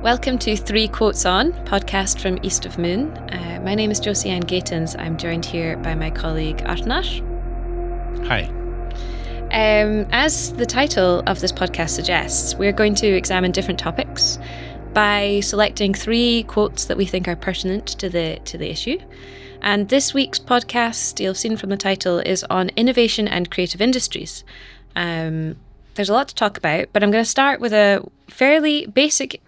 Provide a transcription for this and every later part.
Welcome to Three Quotes On, podcast from East of Moon. My name is Josie and Arnar. I'm joined here by my colleague Arnar. Hi. As the title of this podcast suggests, we're going to examine different topics by selecting three quotes that we think are pertinent to the issue. And this week's podcast, you'll have seen from the title, is on innovation and creative industries. There's a lot to talk about, but I'm going to start with a fairly basic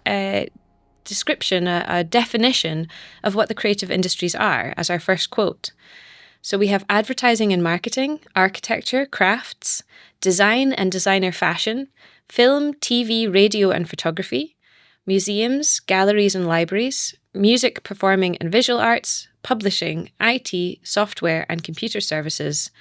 description, a definition of what the creative industries are as our first quote. So we have advertising and marketing, architecture, crafts, design and designer fashion, film, TV, radio and photography, museums, galleries and libraries, music, performing and visual arts, publishing, IT, software and computer services,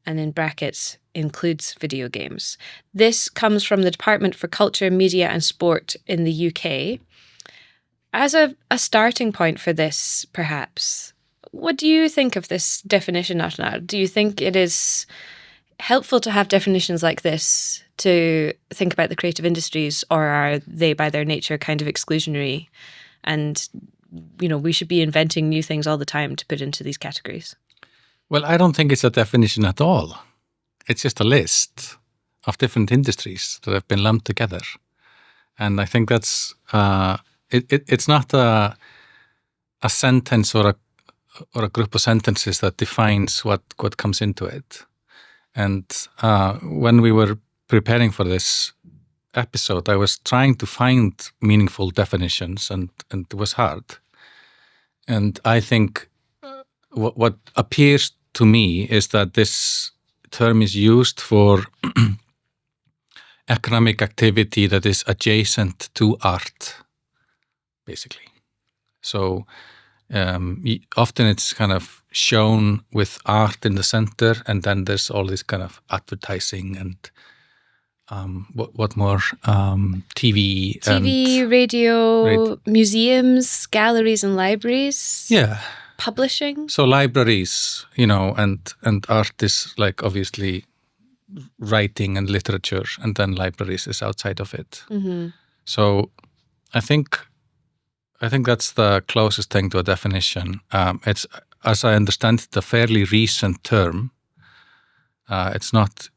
and in brackets, includes video games. This comes from the Department for Culture, Media and Sport in the UK. As a starting point for this, perhaps, what do you think of this definition, Arnar? Do you think it is helpful to have definitions like this to think about the creative industries, or are they by their nature kind of exclusionary and, we should be inventing new things all the time to put into these categories? Well, I don't think it's a definition at all. It's just a list of different industries that have been lumped together. And I think that's, it's not a sentence or a group of sentences that defines what comes into it. And when we were preparing for this episode, I was trying to find meaningful definitions, and it was hard. And I think what appears to me is that this term is used for economic activity that is adjacent to art, basically. So often it's kind of shown with art in the center, and then there's all this kind of advertising and what more? TV, radio, museums, galleries and libraries. Yeah. Publishing. So libraries, and art is like obviously writing and literature, and then libraries is outside of it. Mm-hmm. So I think that's the closest thing to a definition. It's, as I understand it, a fairly recent term. It's not,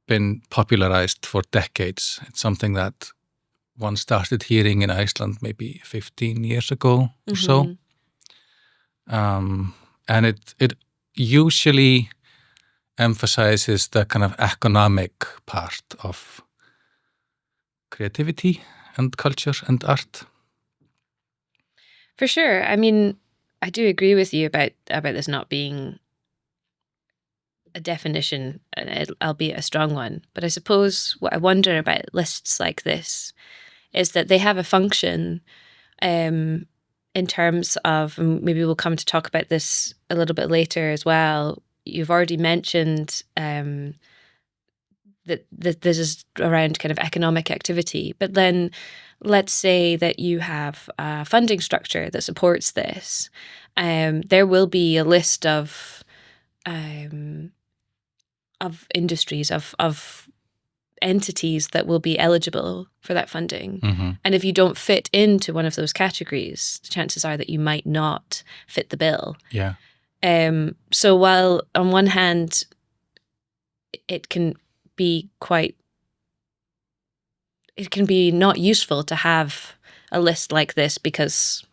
been popularized for decades. It's something that one started hearing in Iceland maybe 15 years ago or so. And it usually emphasizes the kind of economic part of creativity and culture and art. For sure. I mean, I do agree with you about this not being a definition, albeit a strong one. But I suppose what I wonder about lists like this is that they have a function in terms of, and maybe we'll come to talk about this a little bit later as well. You've already mentioned that this is around kind of economic activity, but then let's say that you have a funding structure that supports this. There will be a list of industries, of entities that will be eligible for that funding. Mm-hmm. And if you don't fit into one of those categories, the chances are that you might not fit the bill. Yeah. So while on one hand, it can be not useful to have a list like this because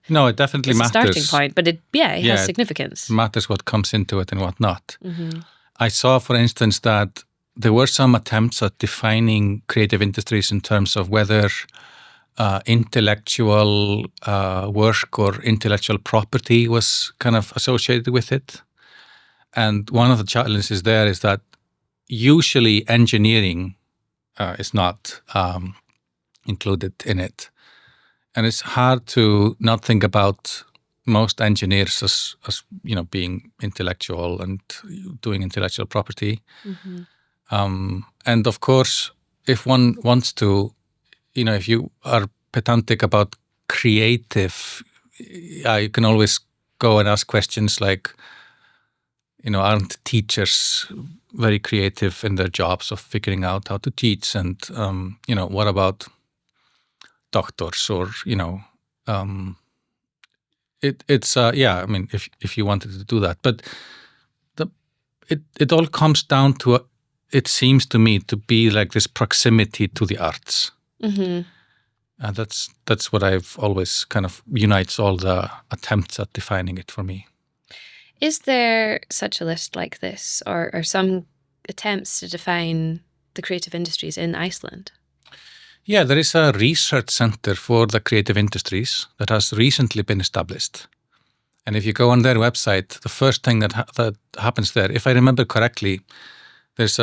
no, it definitely it's matters. a starting point, but it has significance. It matters what comes into it and what not. Mm-hmm. I saw, for instance, that there were some attempts at defining creative industries in terms of whether intellectual work or intellectual property was kind of associated with it. And one of the challenges there is that usually engineering is not included in it. And it's hard to not think about most engineers as being intellectual and doing intellectual property. Mm-hmm. And of course, if one wants to, if you are pedantic about creative, you can always go and ask questions like, aren't teachers very creative in their jobs of figuring out how to teach? And, what about doctors or, it's I mean, if you wanted to do that. But it all comes down to, it seems to me, to be like this proximity to the arts. Mm-hmm. And that's what I've always kind of unites all the attempts at defining it for me. Is there such a list like this, or some attempts to define the creative industries in Iceland? Yeah, there is a research center for the creative industries that has recently been established. And if you go on their website, the first thing that happens there, if I remember correctly, there's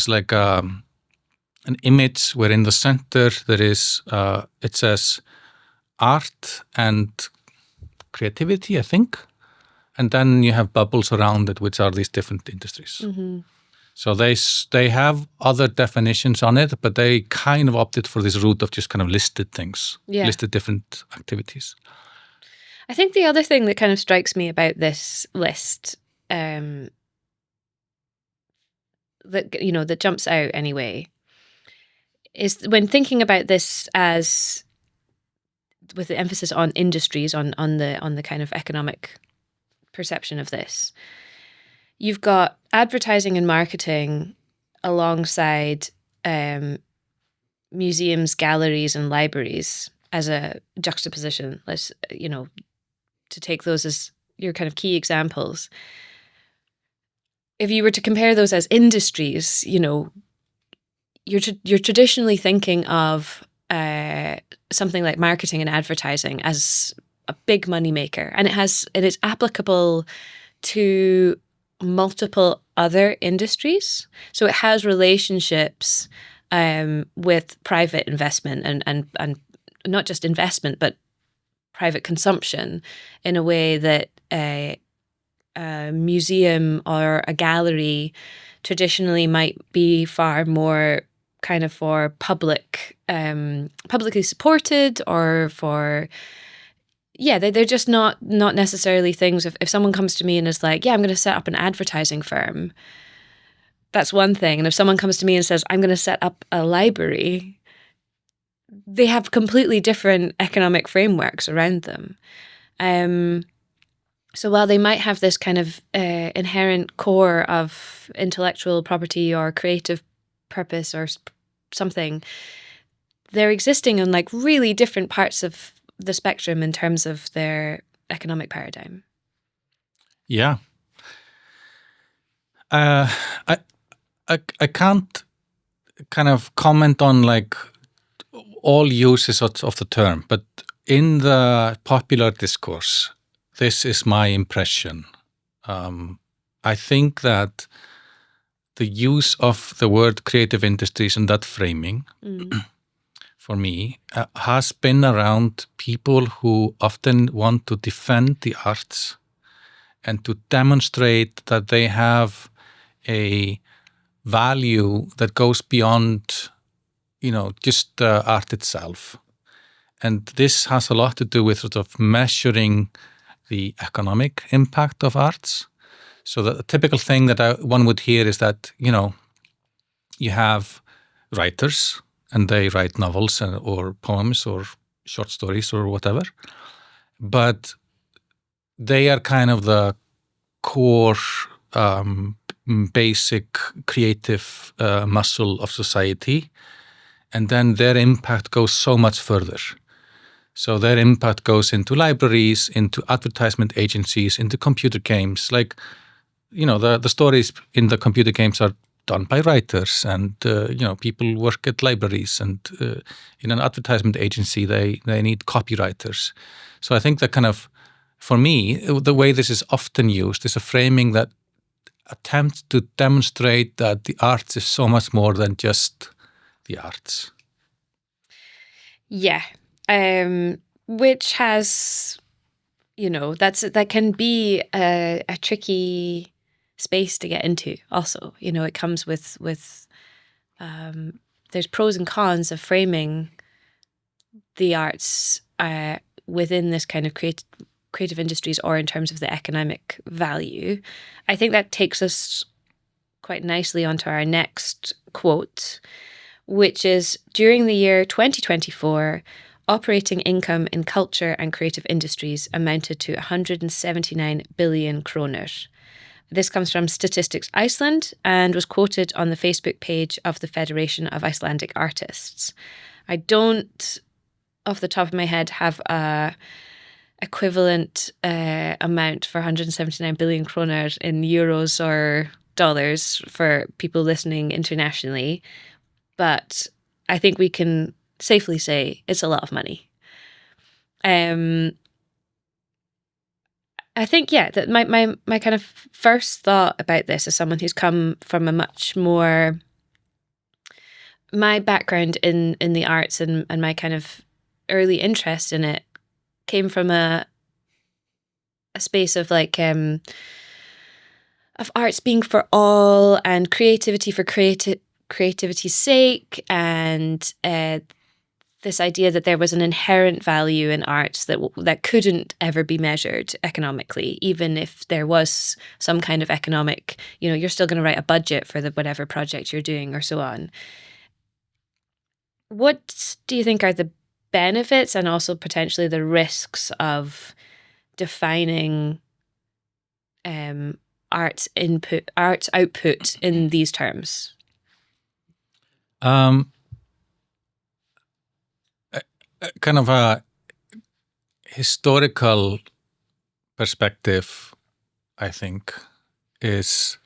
like an image where in the center there is, it says art and creativity, I think. And then you have bubbles around it, which are these different industries. Mm-hmm. So they have other definitions on it, but they kind of opted for this route of just kind of listed things, listed different activities. I think the other thing that kind of strikes me about this list, that jumps out anyway, is when thinking about this as with the emphasis on industries, on the kind of economic perception of this. You've got advertising and marketing alongside museums, galleries, and libraries as a juxtaposition. Let's, to take those as your kind of key examples. If you were to compare those as industries, you're traditionally thinking of something like marketing and advertising as a big money maker, and it is applicable to multiple other industries. So it has relationships with private investment and not just investment, but private consumption in a way that a museum or a gallery traditionally might be far more kind of for publicly supported, or for they're just not necessarily things. If someone comes to me and is like, I'm going to set up an advertising firm, that's one thing. And if someone comes to me and says, I'm going to set up a library, they have completely different economic frameworks around them. So while they might have this kind of inherent core of intellectual property or creative purpose or something, they're existing on like really different parts of the spectrum in terms of their economic paradigm. Yeah. I can't kind of comment on like all uses of the term, but in the popular discourse, this is my impression. I think that the use of the word creative industries in that framing, for me, has been around people who often want to defend the arts and to demonstrate that they have a value that goes beyond, just the art itself. And this has a lot to do with sort of measuring the economic impact of arts. So the typical thing that one would hear is that, you have writers and they write novels or poems or short stories or whatever, but they are kind of the core basic creative muscle of society. And then their impact goes so much further. So their impact goes into libraries, into advertisement agencies, into computer games. Like, the stories in the computer games are done by writers, and, people work at libraries, and in an advertisement agency, they need copywriters. So I think that kind of, for me, the way this is often used is a framing that attempts to demonstrate that the arts is so much more than just the arts. Yeah. Which has, that can be a tricky space to get into also. It comes with there's pros and cons of framing the arts within this kind of creative industries, or in terms of the economic value. I think that takes us quite nicely onto our next quote, which is during the year 2024, operating income in culture and creative industries amounted to 179 billion kroner. This comes from Statistics Iceland and was quoted on the Facebook page of the Federation of Icelandic Artists. I don't, off the top of my head, have a equivalent amount for 179 billion kroner in euros or dollars for people listening internationally, but I think we can safely say it's a lot of money. I think, that my kind of first thought about this as someone who's come from a much more, my background in the arts and my kind of early interest in it came from a space of like, of arts being for all and creativity for creativity's sake, and this idea that there was an inherent value in arts that couldn't ever be measured economically, even if there was some kind of economic, you're still going to write a budget for the whatever project you're doing or so on. What do you think are the benefits and also potentially the risks of defining arts output in these terms? Kind of a historical perspective, I think, is,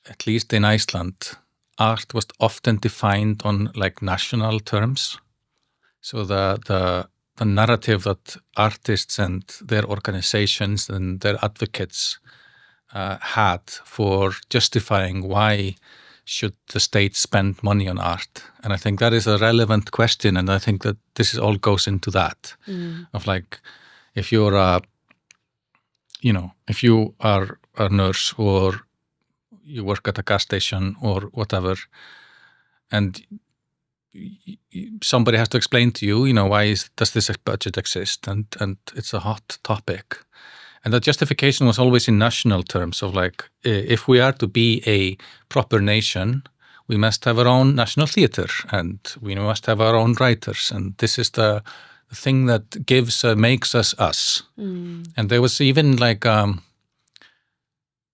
at least in Iceland, art was often defined on like national terms. So the narrative that artists and their organizations and their advocates had for justifying why should the state spend money on art. And I think that is a relevant question, and I think that this all goes into that, of like, if you're if you are a nurse or you work at a gas station or whatever, and somebody has to explain to you, why does this budget exist, and it's a hot topic. And the justification was always in national terms of like, if we are to be a proper nation, we must have our own national theater and we must have our own writers. And this is the thing that makes us us. And there was even like,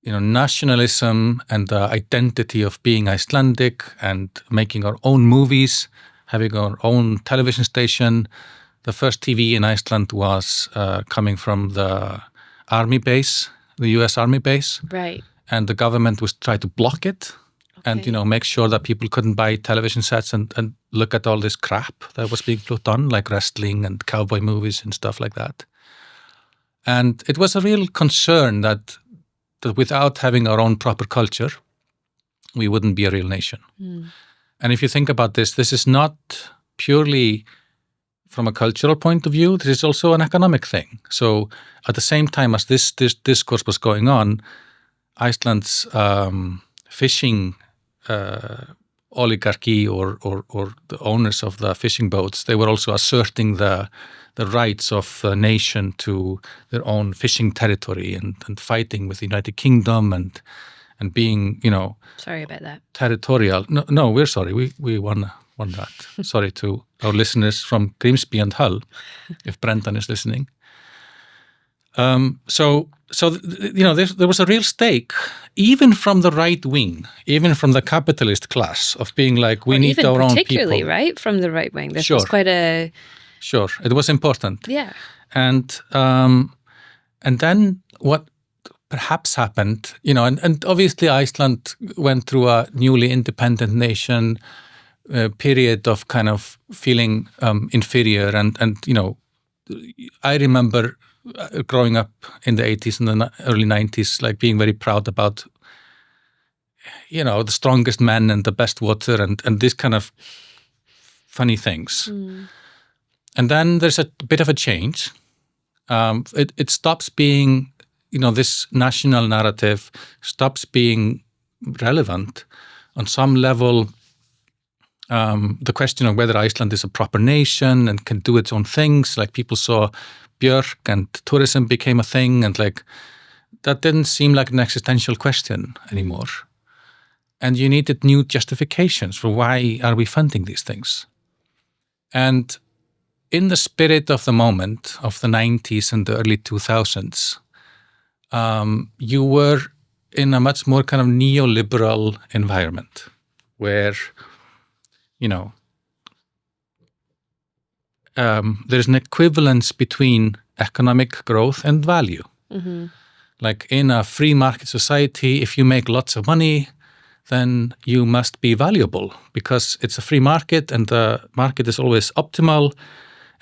nationalism and the identity of being Icelandic and making our own movies, having our own television station. The first TV in Iceland was coming from the army base, the US Army base. Right. And the government was trying to block it and, make sure that people couldn't buy television sets and look at all this crap that was being put on, like wrestling and cowboy movies and stuff like that. And it was a real concern that without having our own proper culture, we wouldn't be a real nation. And if you think about this is not purely from a cultural point of view, this is also an economic thing. So at the same time as this discourse was going on, Iceland's fishing oligarchy or the owners of the fishing boats, they were also asserting the rights of the nation to their own fishing territory and fighting with the United Kingdom and being, sorry about that. Territorial. No, we're sorry. We won that. Sorry to our listeners from Grimsby and Hull, if Brendan is listening. So there was a real stake, even from the right wing, even from the capitalist class, of being like, we need our own people. Particularly, right, from the right wing. This was quite a... Sure, it was important. Yeah. And then what perhaps happened, and obviously Iceland went through a newly independent nation period of kind of feeling inferior. And I remember growing up in the 80s and the early 90s, like being very proud about, the strongest men and the best water and this kind of funny things. And then there's a bit of a change. It stops being, this national narrative stops being relevant. On some level, the question of whether Iceland is a proper nation and can do its own things, like people saw Björk and tourism became a thing, and like that didn't seem like an existential question anymore. and you needed new justifications for why are we funding these things. And in the spirit of the moment of the 90s and the early 2000s, you were in a much more kind of neoliberal environment where, there's an equivalence between economic growth and value. Mm-hmm. Like in a free market society, if you make lots of money, then you must be valuable because it's a free market and the market is always optimal.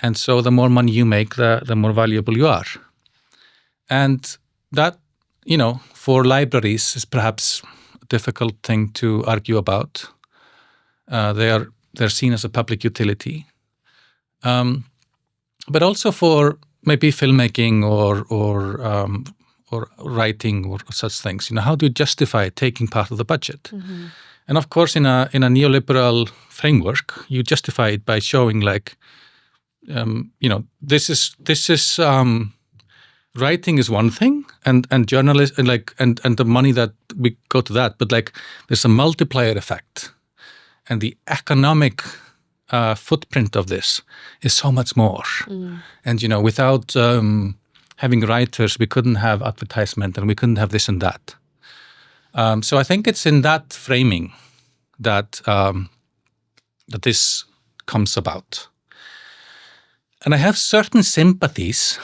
And so the more money you make, the more valuable you are. And that, for libraries is perhaps a difficult thing to argue about. They're seen as a public utility. But also for maybe filmmaking or writing or such things. How do you justify taking part of the budget? Mm-hmm. And of course, in a neoliberal framework, you justify it by showing this is writing is one thing, and journalists and the money that we go to that, but there's a multiplier effect, and the economic footprint of this is so much more. And without having writers, we couldn't have advertisement, and we couldn't have this and that. So I think it's in that framing that this comes about. And I have certain sympathies,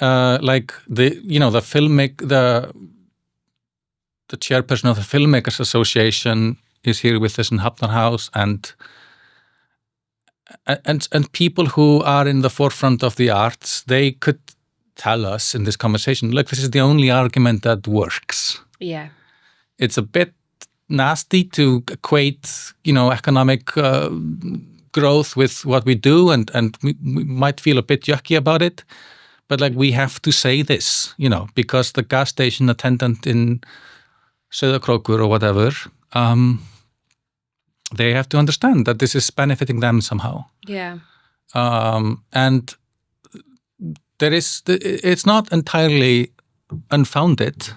like the chairperson of the Filmmakers Association is here with us in Hafnar.haus, and people who are in the forefront of the arts, they could tell us in this conversation, look, this is the only argument that works. Yeah. It's a bit nasty to equate, economic growth with what we do, and we might feel a bit yucky about it, but we have to say this, because the gas station attendant in Söderkrókur or whatever, they have to understand that this is benefiting them somehow. Yeah. And it's not entirely unfounded.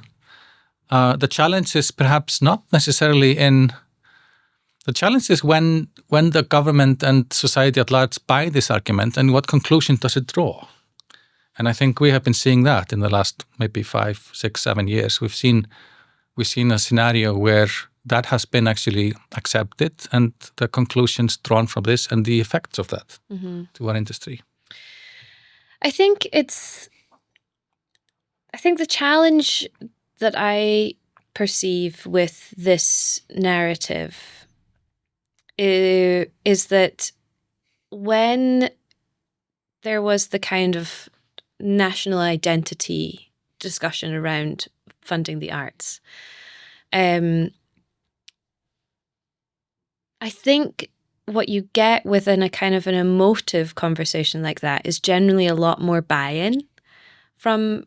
The challenge is perhaps not necessarily the challenge is when the government and society at large buy this argument, and what conclusion does it draw? And I think we have been seeing that in the last maybe 5, 6, 7 years. We've seen a scenario where that has been actually accepted, and the conclusions drawn from this and the effects of that to our industry. I think the challenge that I perceive with this narrative is that when there was the kind of national identity discussion around funding the arts, I think what you get within a kind of an emotive conversation like that is generally a lot more buy-in from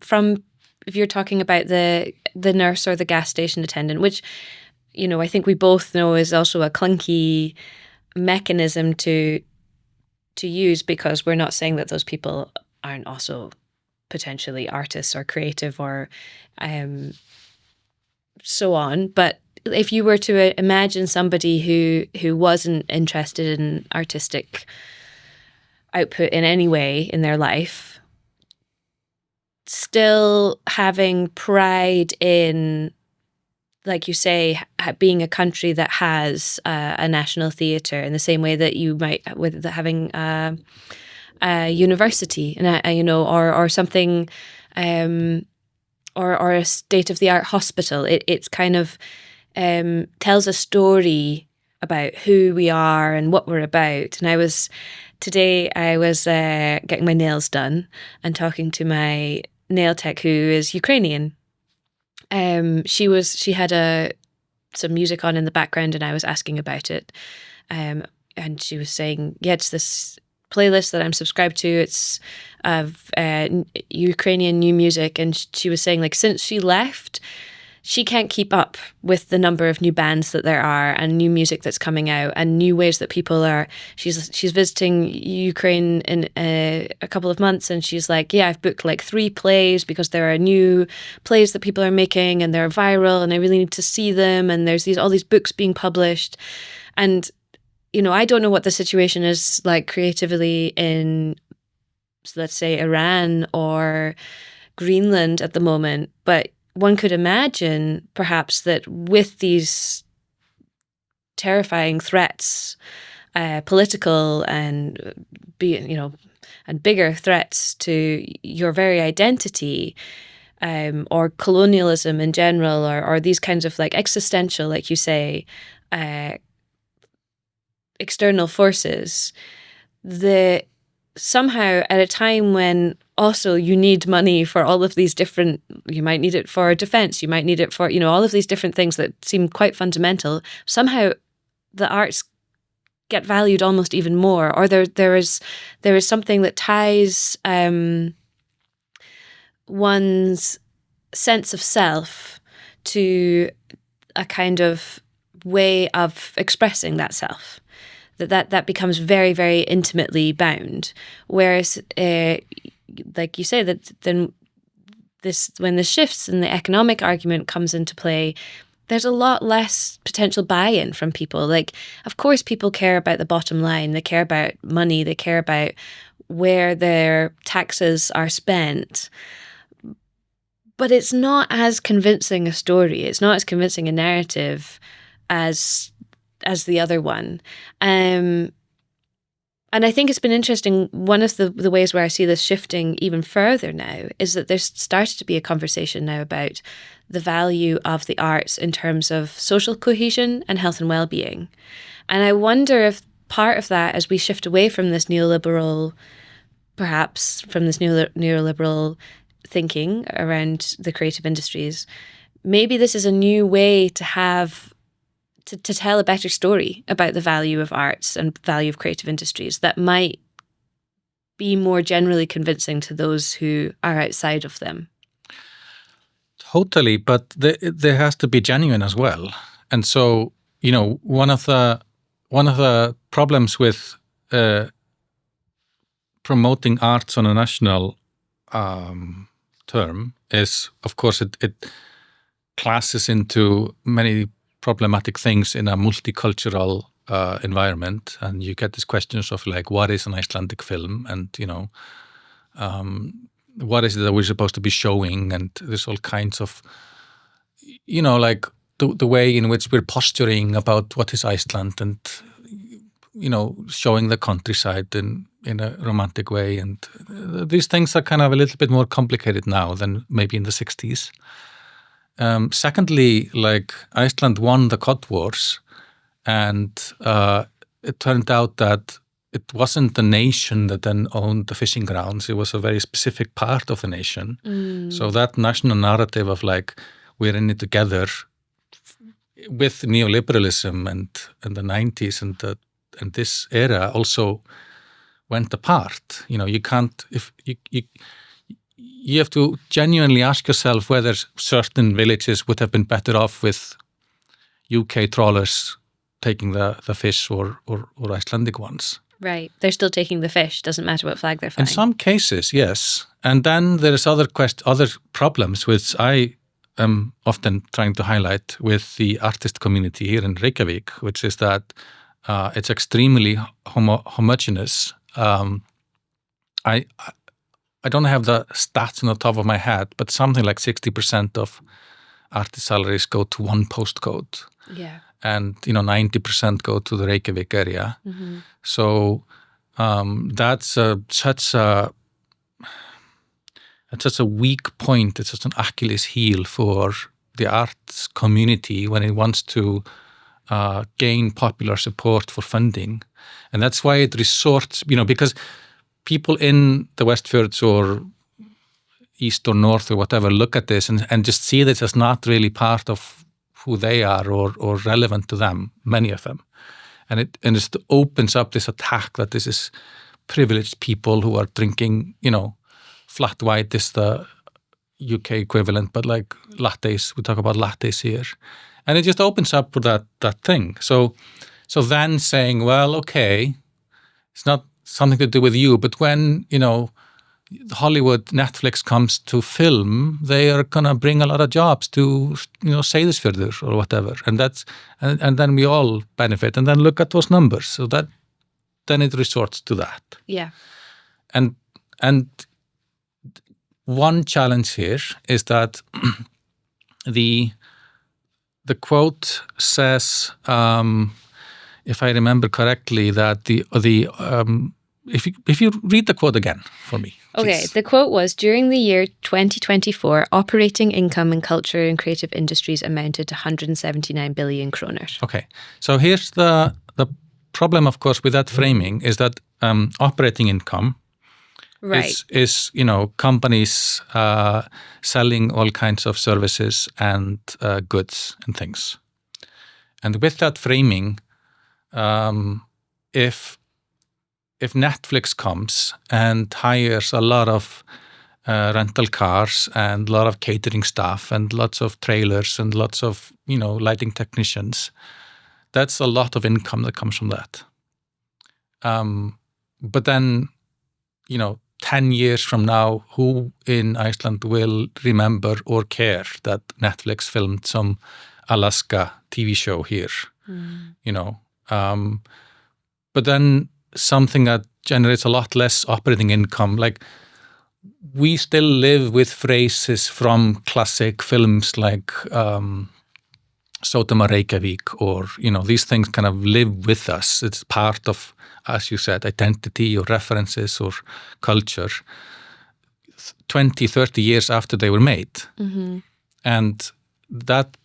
if you're talking about the nurse or the gas station attendant, which, I think we both know is also a clunky mechanism to use, because we're not saying that those people aren't also potentially artists or creative or so on. But if you were to imagine somebody who wasn't interested in artistic output in any way in their life, still having pride in, like you say, being a country that has a national theatre in the same way that you might with having a university, and or something, or a state-of-the-art hospital. It's kind of tells a story about who we are and what we're about. And today I was getting my nails done and talking to my nail tech, who is Ukrainian. She had some music on in the background, and I was asking about it. And she was saying, yeah, it's this playlist that I'm subscribed to. It's of Ukrainian new music. And she was saying, since she left, she can't keep up with the number of new bands that there are and new music that's coming out and new ways that people are. She's visiting Ukraine in a couple of months, and she's like, yeah, I've booked like 3 plays because there are new plays that people are making and they're viral and I really need to see them, and there's all these books being published. And I don't know what the situation is like creatively in, let's say, Iran or Greenland at the moment, but one could imagine perhaps that with these terrifying threats, political and and bigger threats to your very identity, or colonialism in general, or these kinds of like existential, like you say, external forces, somehow at a time when also you need money for all of these different, you might need it for defense, you might need it for, all of these different things that seem quite fundamental, somehow the arts get valued almost even more, or there is something that ties one's sense of self to a kind of way of expressing that self. That becomes very, very intimately bound. Whereas, like you say, that then when the shifts and the economic argument comes into play, there's a lot less potential buy-in from people. Like, of course, people care about the bottom line. They care about money. They care about where their taxes are spent. But it's not as convincing a story. It's not as convincing a narrative as the other one. And I think it's been interesting. One of the ways where I see this shifting even further now is that there's started to be a conversation now about the value of the arts in terms of social cohesion and health and well-being. And I wonder if part of that, as we shift away from this neoliberal thinking around the creative industries, maybe this is a new way to have to tell a better story about the value of arts and value of creative industries that might be more generally convincing to those who are outside of them. Totally, but there has to be genuine as well. And so, one of the problems with promoting arts on a national term is, of course, it classes into many problematic things in a multicultural environment, and you get these questions of like, what is an Icelandic film, and what is it that we're supposed to be showing, and there's all kinds of like the way in which we're posturing about what is Iceland, and showing the countryside in a romantic way, and these things are kind of a little bit more complicated now than maybe in the 60s. Secondly, like Iceland won the Cod Wars, and it turned out that it wasn't the nation that then owned the fishing grounds. It was a very specific part of the nation. So that national narrative of like, we're in it together with neoliberalism and the 90s and this era also went apart. You can't, if you have to genuinely ask yourself whether certain villages would have been better off with UK trawlers taking the fish or Icelandic ones. Right. They're still taking the fish. Doesn't matter what flag they're flying. In some cases, yes. And then there's other problems which I am often trying to highlight with the artist community here in Reykjavik, which is that it's extremely homogeneous. I don't have the stats on the top of my head, but something like 60% of artist salaries go to one postcode. Yeah. And 90% go to the Reykjavik area. Mm-hmm. So that's such a weak point. It's just an Achilles heel for the arts community when it wants to gain popular support for funding, and that's why it resorts. Because people in the Westfjords or East or North or whatever look at this and just see this as not really part of who they are or relevant to them, many of them. And it just opens up this attack that this is privileged people who are drinking, flat white is the UK equivalent, but like lattes. We talk about lattes here, and it just opens up for that thing. So then saying, well, okay, it's not something to do with you, but when Hollywood, Netflix comes to film, they are gonna bring a lot of jobs to Seyðisfjörður or whatever, and then we all benefit. And then look at those numbers. So then it resorts to that. Yeah. And one challenge here is that the quote says, if I remember correctly, that if you read the quote again for me. Okay, please. the quote was, during the year 2024, operating income in culture and creative industries amounted to 179 billion kroner. Okay, so here's the problem, of course, with that framing is that operating income is companies selling all kinds of services and goods and things. And with that framing, if Netflix comes and hires a lot of rental cars and a lot of catering staff and lots of trailers and lots of lighting technicians, that's a lot of income that comes from that. But then 10 years from now, who in Iceland will remember or care that Netflix filmed some Alaska TV show here? But then something that generates a lot less operating income, like we still live with phrases from classic films like Sódóma Reykjavík, or these things kind of live with us. It's part of, as you said, identity or references or culture 20, 30 years after they were made. Mm-hmm. And that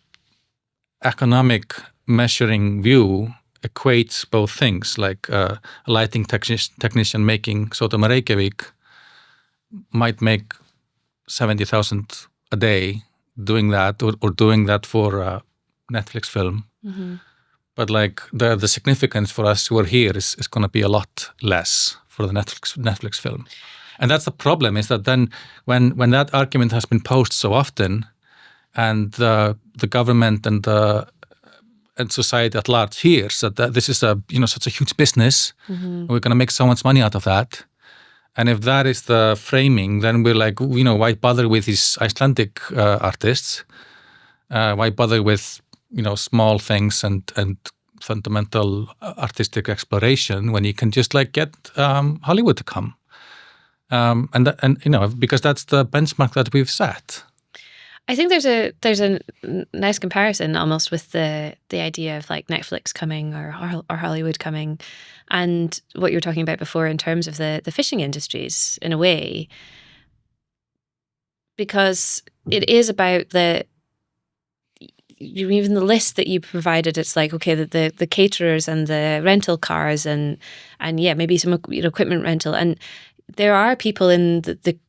economic measuring view equates both things, like a lighting technician making Sódóma Reykjavík might make 70,000 a day doing that, or doing that for a Netflix film. Mm-hmm. But like the significance for us who are here is going to be a lot less for the Netflix film. And that's the problem, is that then when that argument has been posed so often, and the government and society at large hears that this is such a huge business, mm-hmm. and we're going to make so much money out of that. And if that is the framing, then we're like, why bother with these Icelandic artists? Why bother with small things and fundamental artistic exploration when you can just like get Hollywood to come, because that's the benchmark that we've set. I think there's a nice comparison almost with the idea of like Netflix coming or Hollywood coming, and what you were talking about before in terms of the fishing industries in a way, because it is about even the list that you provided. It's like, okay, the caterers and the rental cars and yeah, maybe some equipment rental, and there are people in the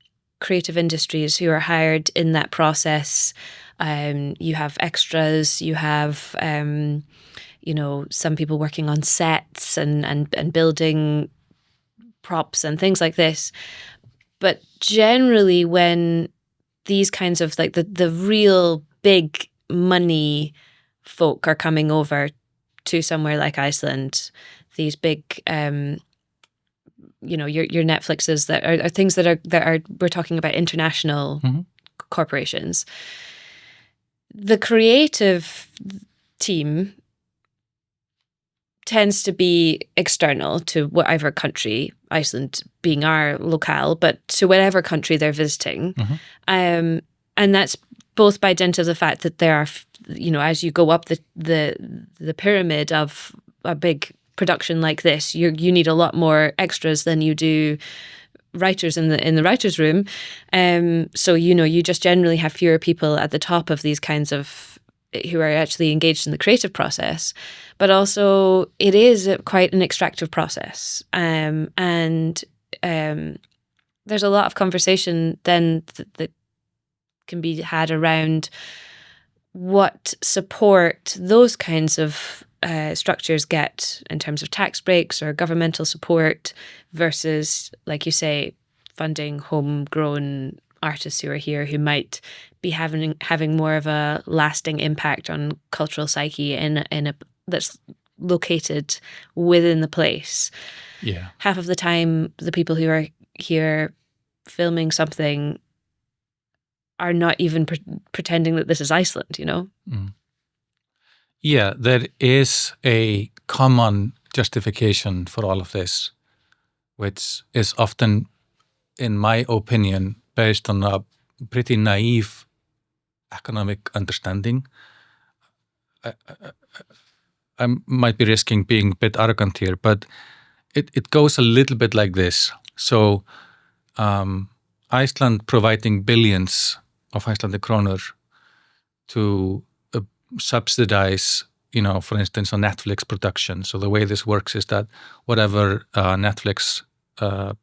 creative industries who are hired in that process. You have extras, you have some people working on sets and building props and things like this. But generally, when these kinds of like the real big money folk are coming over to somewhere like Iceland, these big your Netflixes that are things that are we're talking about international mm-hmm. corporations. The creative team tends to be external to whatever country, Iceland being our locale, but to whatever country they're visiting. Mm-hmm. And that's both by dint of the fact that there are, as you go up the pyramid of a big production like this, you need a lot more extras than you do writers in the writers' room. So you just generally have fewer people at the top of these kinds of who are actually engaged in the creative process. But also it is quite an extractive process, and there's a lot of conversation then that can be had around what support those kinds of structures get in terms of tax breaks or governmental support versus, like you say, funding homegrown artists who are here who might be having more of a lasting impact on cultural psyche in a that's located within the place. Yeah. Half of the time, the people who are here filming something are not even pretending that this is Iceland, you know? Mm. Yeah, there is a common justification for all of this, which is often, in my opinion, based on a pretty naive economic understanding. I might be risking being a bit arrogant here, but it goes a little bit like this. So Iceland providing billions of Icelandic kroner to subsidize, for instance, a Netflix production. So the way this works is that whatever Netflix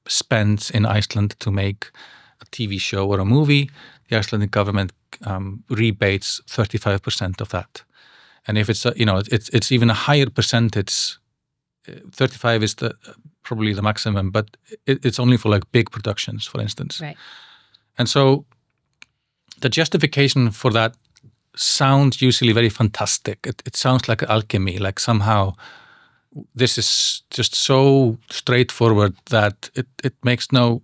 spends in Iceland to make a TV show or a movie, the Icelandic government rebates 35% of that. And if it's it's even a higher percentage, 35 is probably the maximum, but it's only for like big productions, for instance. Right. And so the justification for that sounds usually very fantastic. It sounds like alchemy, like somehow this is just so straightforward that it makes no,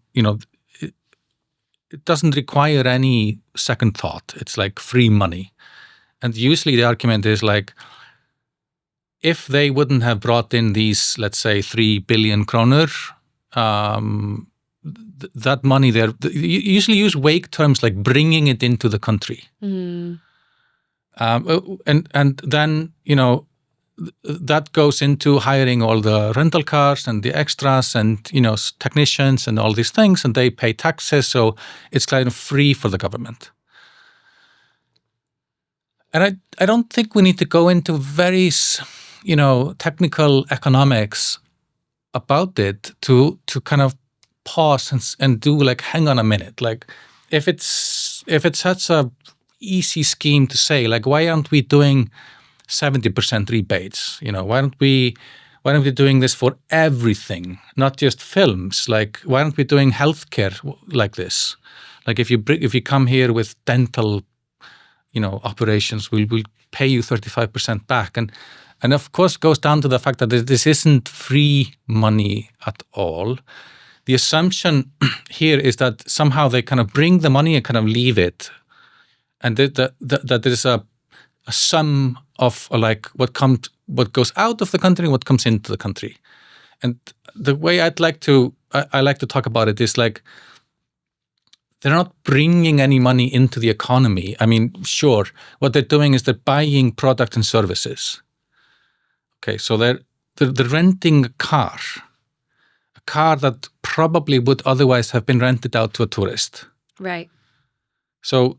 it doesn't require any second thought. It's like free money. And usually the argument is like, if they wouldn't have brought in these, let's say, 3 billion kroner, that money there, you usually use vague terms like bringing it into the country. Mm. And then, that goes into hiring all the rental cars and the extras and, technicians and all these things, and they pay taxes. So it's kind of free for the government. And I don't think we need to go into very, technical economics about it to kind of pause and do like, hang on a minute. Like if it's such a easy scheme to say, like, why aren't we doing 70% rebates? Why aren't we doing this for everything, not just films? Like, why aren't we doing healthcare like this? Like if you come here with dental operations, we'll pay you 35% back. And of course goes down to the fact that this isn't free money at all. The assumption here is that somehow they kind of bring the money and kind of leave it. And that there's a sum of like what goes out of the country and what comes into the country. And the way I like to talk about it is like, they're not bringing any money into the economy. I mean, sure, what they're doing is they're buying product and services. Okay, so they're renting a car that probably would otherwise have been rented out to a tourist. Right. So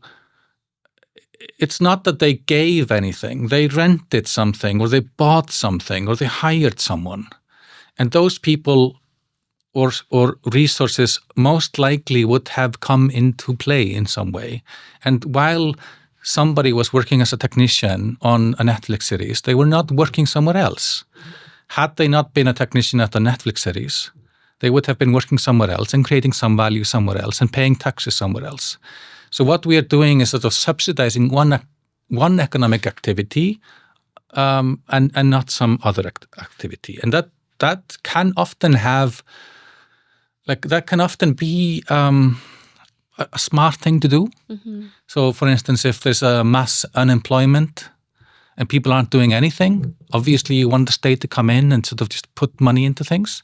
it's not that they gave anything. They rented something, or they bought something, or they hired someone. And those people or resources most likely would have come into play in some way. And while somebody was working as a technician on a Netflix series, they were not working somewhere else. Had they not been a technician at a Netflix series, they would have been working somewhere else and creating some value somewhere else and paying taxes somewhere else. So what we are doing is sort of subsidizing one economic activity and not some other activity. And that can often have, like, that can often be a smart thing to do. Mm-hmm. So for instance, if there's a mass unemployment and people aren't doing anything, obviously you want the state to come in and sort of just put money into things.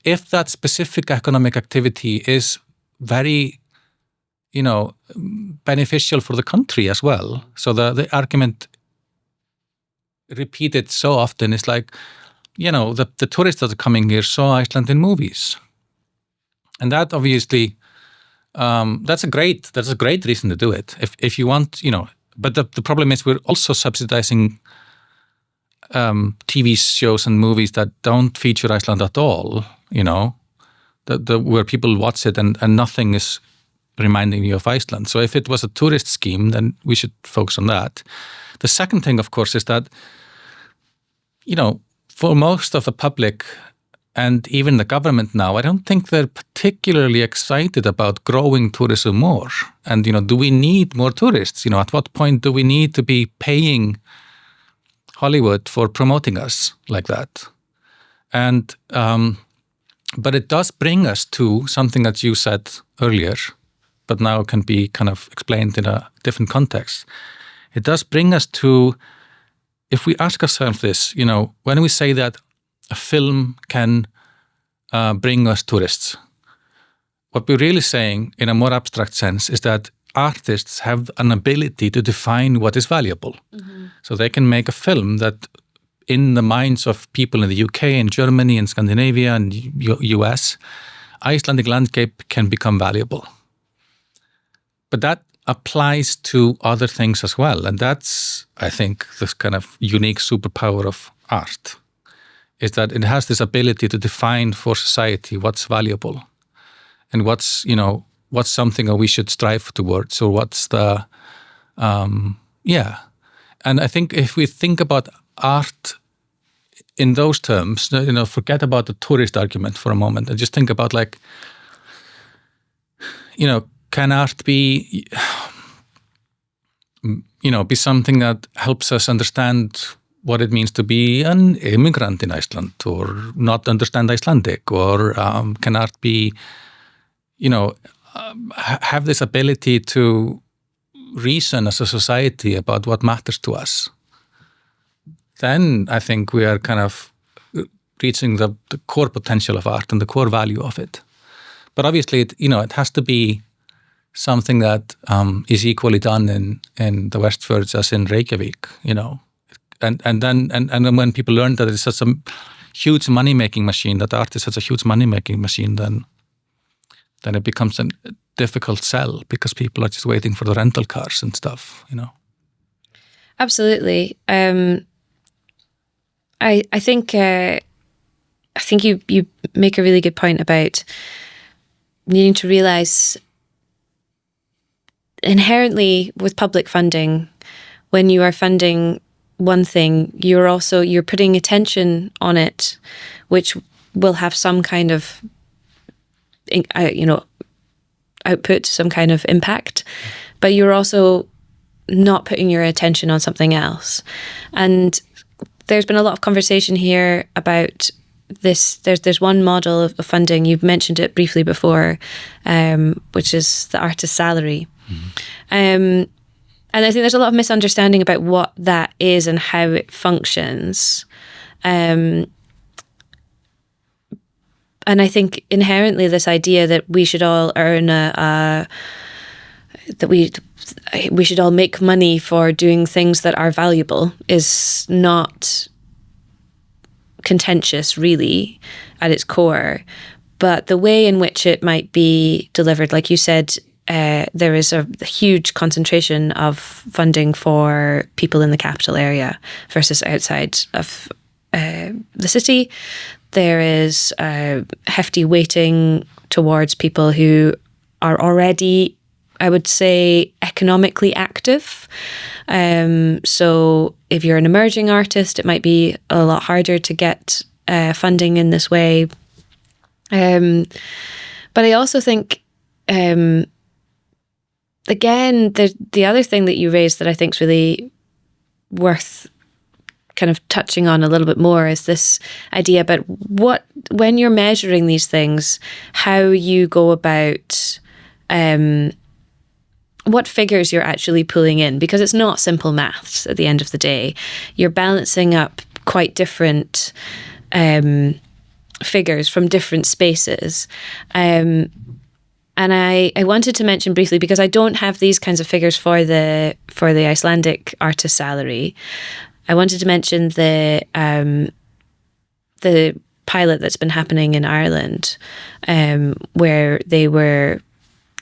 If that specific economic activity is very, beneficial for the country as well. So the argument repeated so often is like, the tourists that are coming here saw Iceland in movies. And that obviously, that's a great reason to do it. If you want, but the problem is we're also subsidizing TV shows and movies that don't feature Iceland at all, where people watch it and nothing is reminding you of Iceland. So if it was a tourist scheme, then we should focus on that. The second thing, of course, is that, for most of the public, and even the government now, I don't think they're particularly excited about growing tourism more. And, do we need more tourists? At what point do we need to be paying Hollywood for promoting us like that? And, but it does bring us to something that you said earlier, but now can be kind of explained in a different context. It does bring us to, if we ask ourselves this, when we say that a film can bring us tourists, what we're really saying in a more abstract sense is that artists have an ability to define what is valuable. Mm-hmm. So they can make a film that in the minds of people in the UK and Germany and Scandinavia and US, Icelandic landscape can become valuable. But that applies to other things as well. And that's, I think, this kind of unique superpower of art, is that it has this ability to define for society what's valuable and what's something that we should strive towards, or what's the, And I think if we think about art in those terms, forget about the tourist argument for a moment and just think about can art be, be something that helps us understand what it means to be an immigrant in Iceland or not understand Icelandic, or can art be, have this ability to reason as a society about what matters to us? Then I think we are kind of reaching the core potential of art and the core value of it. But obviously, it has to be something that is equally done in the Westfjords as in Reykjavik, And then when people learn that it's such a huge money-making machine, that art is such a huge money-making machine, then it becomes a difficult sell, because people are just waiting for the rental cars and stuff, Absolutely. I think you make a really good point about needing to realize inherently with public funding, when you are funding one thing, you're putting attention on it, which will have some kind of output, some kind of impact, but you're also not putting your attention on something else. And there's been a lot of conversation here about this. There's one model of funding, you've mentioned it briefly before, which is the artist's salary. Mm-hmm. And I think there's a lot of misunderstanding about what that is and how it functions. And I think inherently this idea that we should all earn we should all make money for doing things that are valuable is not contentious, really, at its core. But the way in which it might be delivered, like you said, there is a huge concentration of funding for people in the capital area versus outside of the city. There is hefty weighting towards people who are already, I would say, economically active. So if you're an emerging artist, it might be a lot harder to get funding in this way. But I also think, again, the other thing that you raised that I think is really worth kind of touching on a little bit more is this idea about when you're measuring these things, how you go about what figures you're actually pulling in, because it's not simple maths at the end of the day. You're balancing up quite different figures from different spaces. And I wanted to mention briefly, because I don't have these kinds of figures for the Icelandic artist salary. I wanted to mention the pilot that's been happening in Ireland, where they were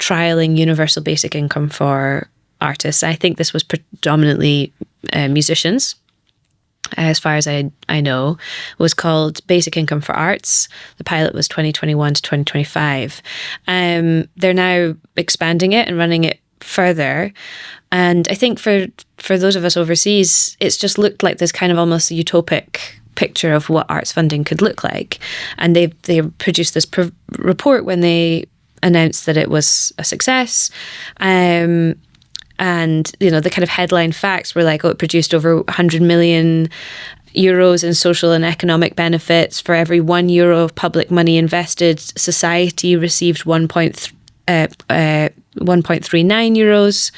trialing universal basic income for artists. I think this was predominantly musicians, as far as I know. It was called Basic Income for Arts. The pilot was 2021 to 2025. They're now expanding it and running it further. And I think for those of us overseas, it's just looked like this kind of almost utopic picture of what arts funding could look like. And they produced this report when they announced that it was a success. And, the kind of headline facts were like, it produced over 100 million euros in social and economic benefits. For every €1 of public money invested, society received 1.39 euros.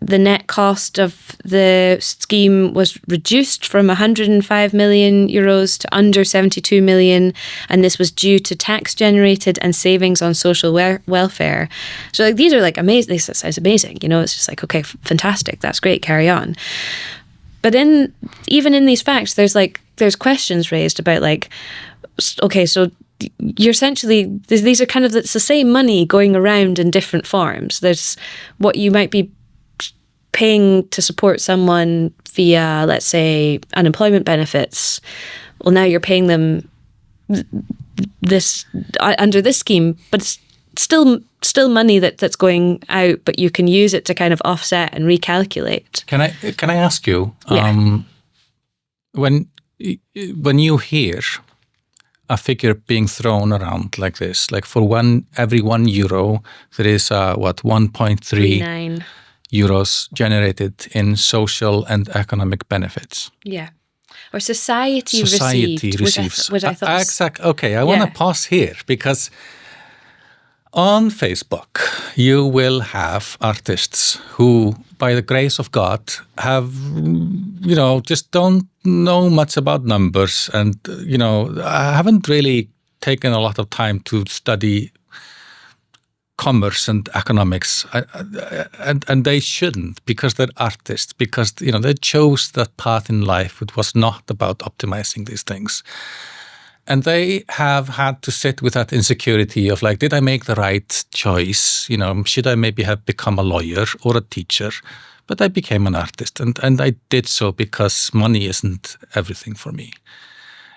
The net cost of the scheme was reduced from 105 million euros to under 72 million, and this was due to tax generated and savings on social welfare. So like, these are like amazing. This sounds amazing, it's just like, okay, fantastic, that's great, carry on. But even in these facts, there's questions raised about like, okay, so you're essentially, these are kind of, it's the same money going around in different forms. There's what you might be paying to support someone via, let's say, unemployment benefits. Well, now you're paying them this under this scheme, but it's still money that's going out, but you can use it to kind of offset and recalculate. Can I ask you, when you hear a figure being thrown around like this, like for every €1, there is 1.3 euros generated in social and economic benefits. Yeah. Or society receives. Which I thought exactly. Okay, I want to pause here because on Facebook, you will have artists who, by the grace of God, have, just don't know much about numbers and, I haven't really taken a lot of time to study commerce and economics, and they shouldn't, because they're artists, because they chose that path in life. It was not about optimizing these things, and they have had to sit with that insecurity of like, did I make the right choice? Should I maybe have become a lawyer or a teacher? But I became an artist, and I did so because money isn't everything for me.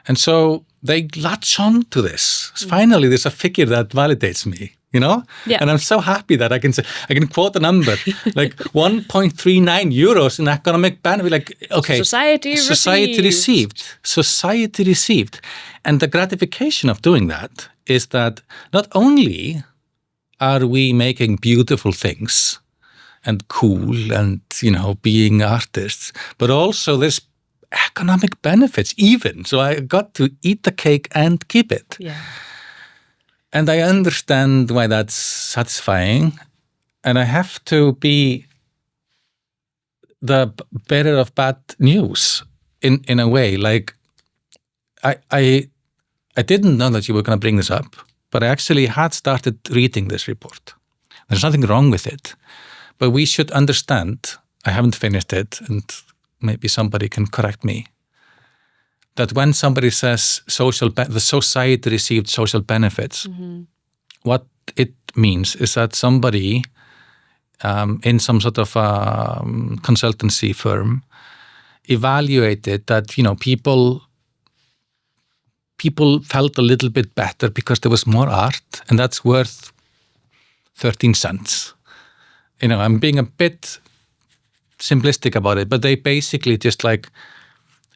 And so they latch on to this. Finally, there's a figure that validates me. Yeah. And I'm so happy that I can quote a number like 1.39 euros in economic benefit. Like, okay, society received, and the gratification of doing that is that not only are we making beautiful things and cool and being artists, but also there's economic benefits even. So I got to eat the cake and keep it. Yeah. And I understand why that's satisfying. And I have to be the bearer of bad news in a way. Like, I didn't know that you were going to bring this up, but I actually had started reading this report. There's nothing wrong with it. But we should understand, I haven't finished it, and maybe somebody can correct me, that when somebody says the society received social benefits, what it means is that somebody in some sort of consultancy firm evaluated that people felt a little bit better because there was more art, and that's worth 13 cents. I'm being a bit simplistic about it, but they basically just like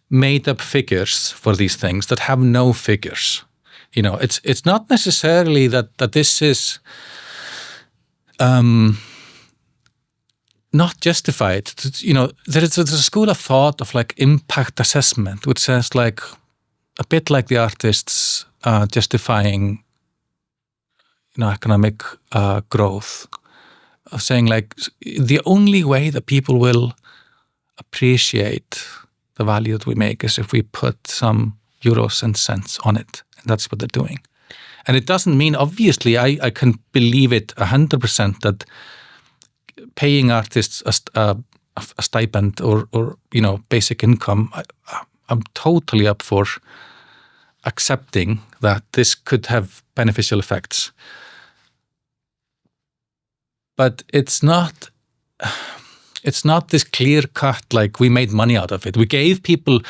made up figures for these things that have no figures. It's not necessarily that this is not justified. There's a school of thought of like impact assessment, which says like a bit like the artists justifying economic growth, of saying like the only way that people will appreciate the value that we make is if we put some euros and cents on it. And that's what they're doing. And it doesn't mean, obviously, I can believe it 100% that paying artists a stipend or basic income, I'm totally up for accepting that this could have beneficial effects. But it's not this clear cut, like we made money out of it. We gave people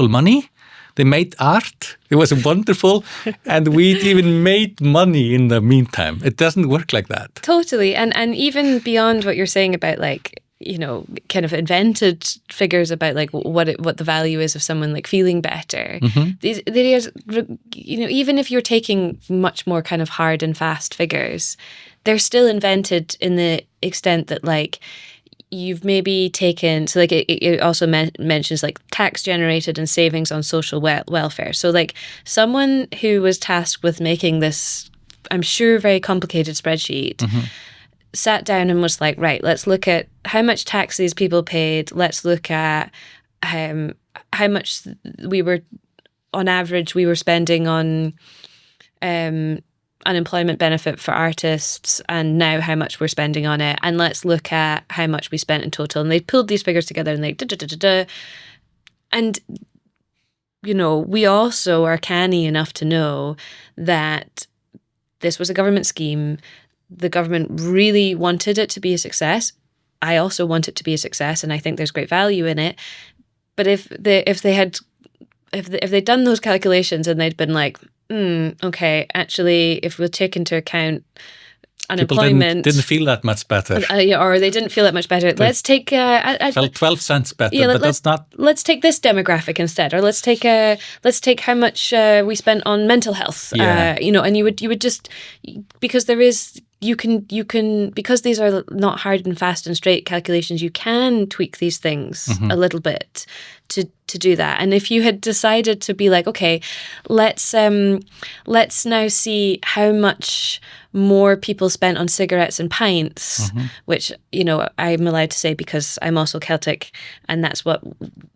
money. They made art. It was wonderful. And we even made money in the meantime. It doesn't work like that. Totally. And even beyond what you're saying about like kind of invented figures about like what the value is of someone like feeling better. These even if you're taking much more kind of hard and fast figures, they're still invented in the extent that like you've maybe taken, so like it also mentions like tax generated and savings on social welfare. So like someone who was tasked with making this, I'm sure, very complicated spreadsheet, sat down and was like, right, let's look at how much tax these people paid. Let's look at how much on average, we were spending on unemployment benefit for artists, and now how much we're spending on it. And let's look at how much we spent in total. And they pulled these figures together and And, we also are canny enough to know that this was a government scheme. The government really wanted it to be a success. I also want it to be a success, and I think there's great value in it. But if they'd done those calculations and they'd been like, okay, actually, if we take into account unemployment, people didn't feel that much better, or they didn't feel that much better. Let's take felt 12 cents better, but that's not. Let's take this demographic instead, or let's take how much we spent on mental health. And you would just, because there is. You can because these are not hard and fast and straight calculations, you can tweak these things a little bit to do that. And if you had decided to be like, okay, let's now see how much more people spent on cigarettes and pints, which, I'm allowed to say because I'm also Celtic, and that's what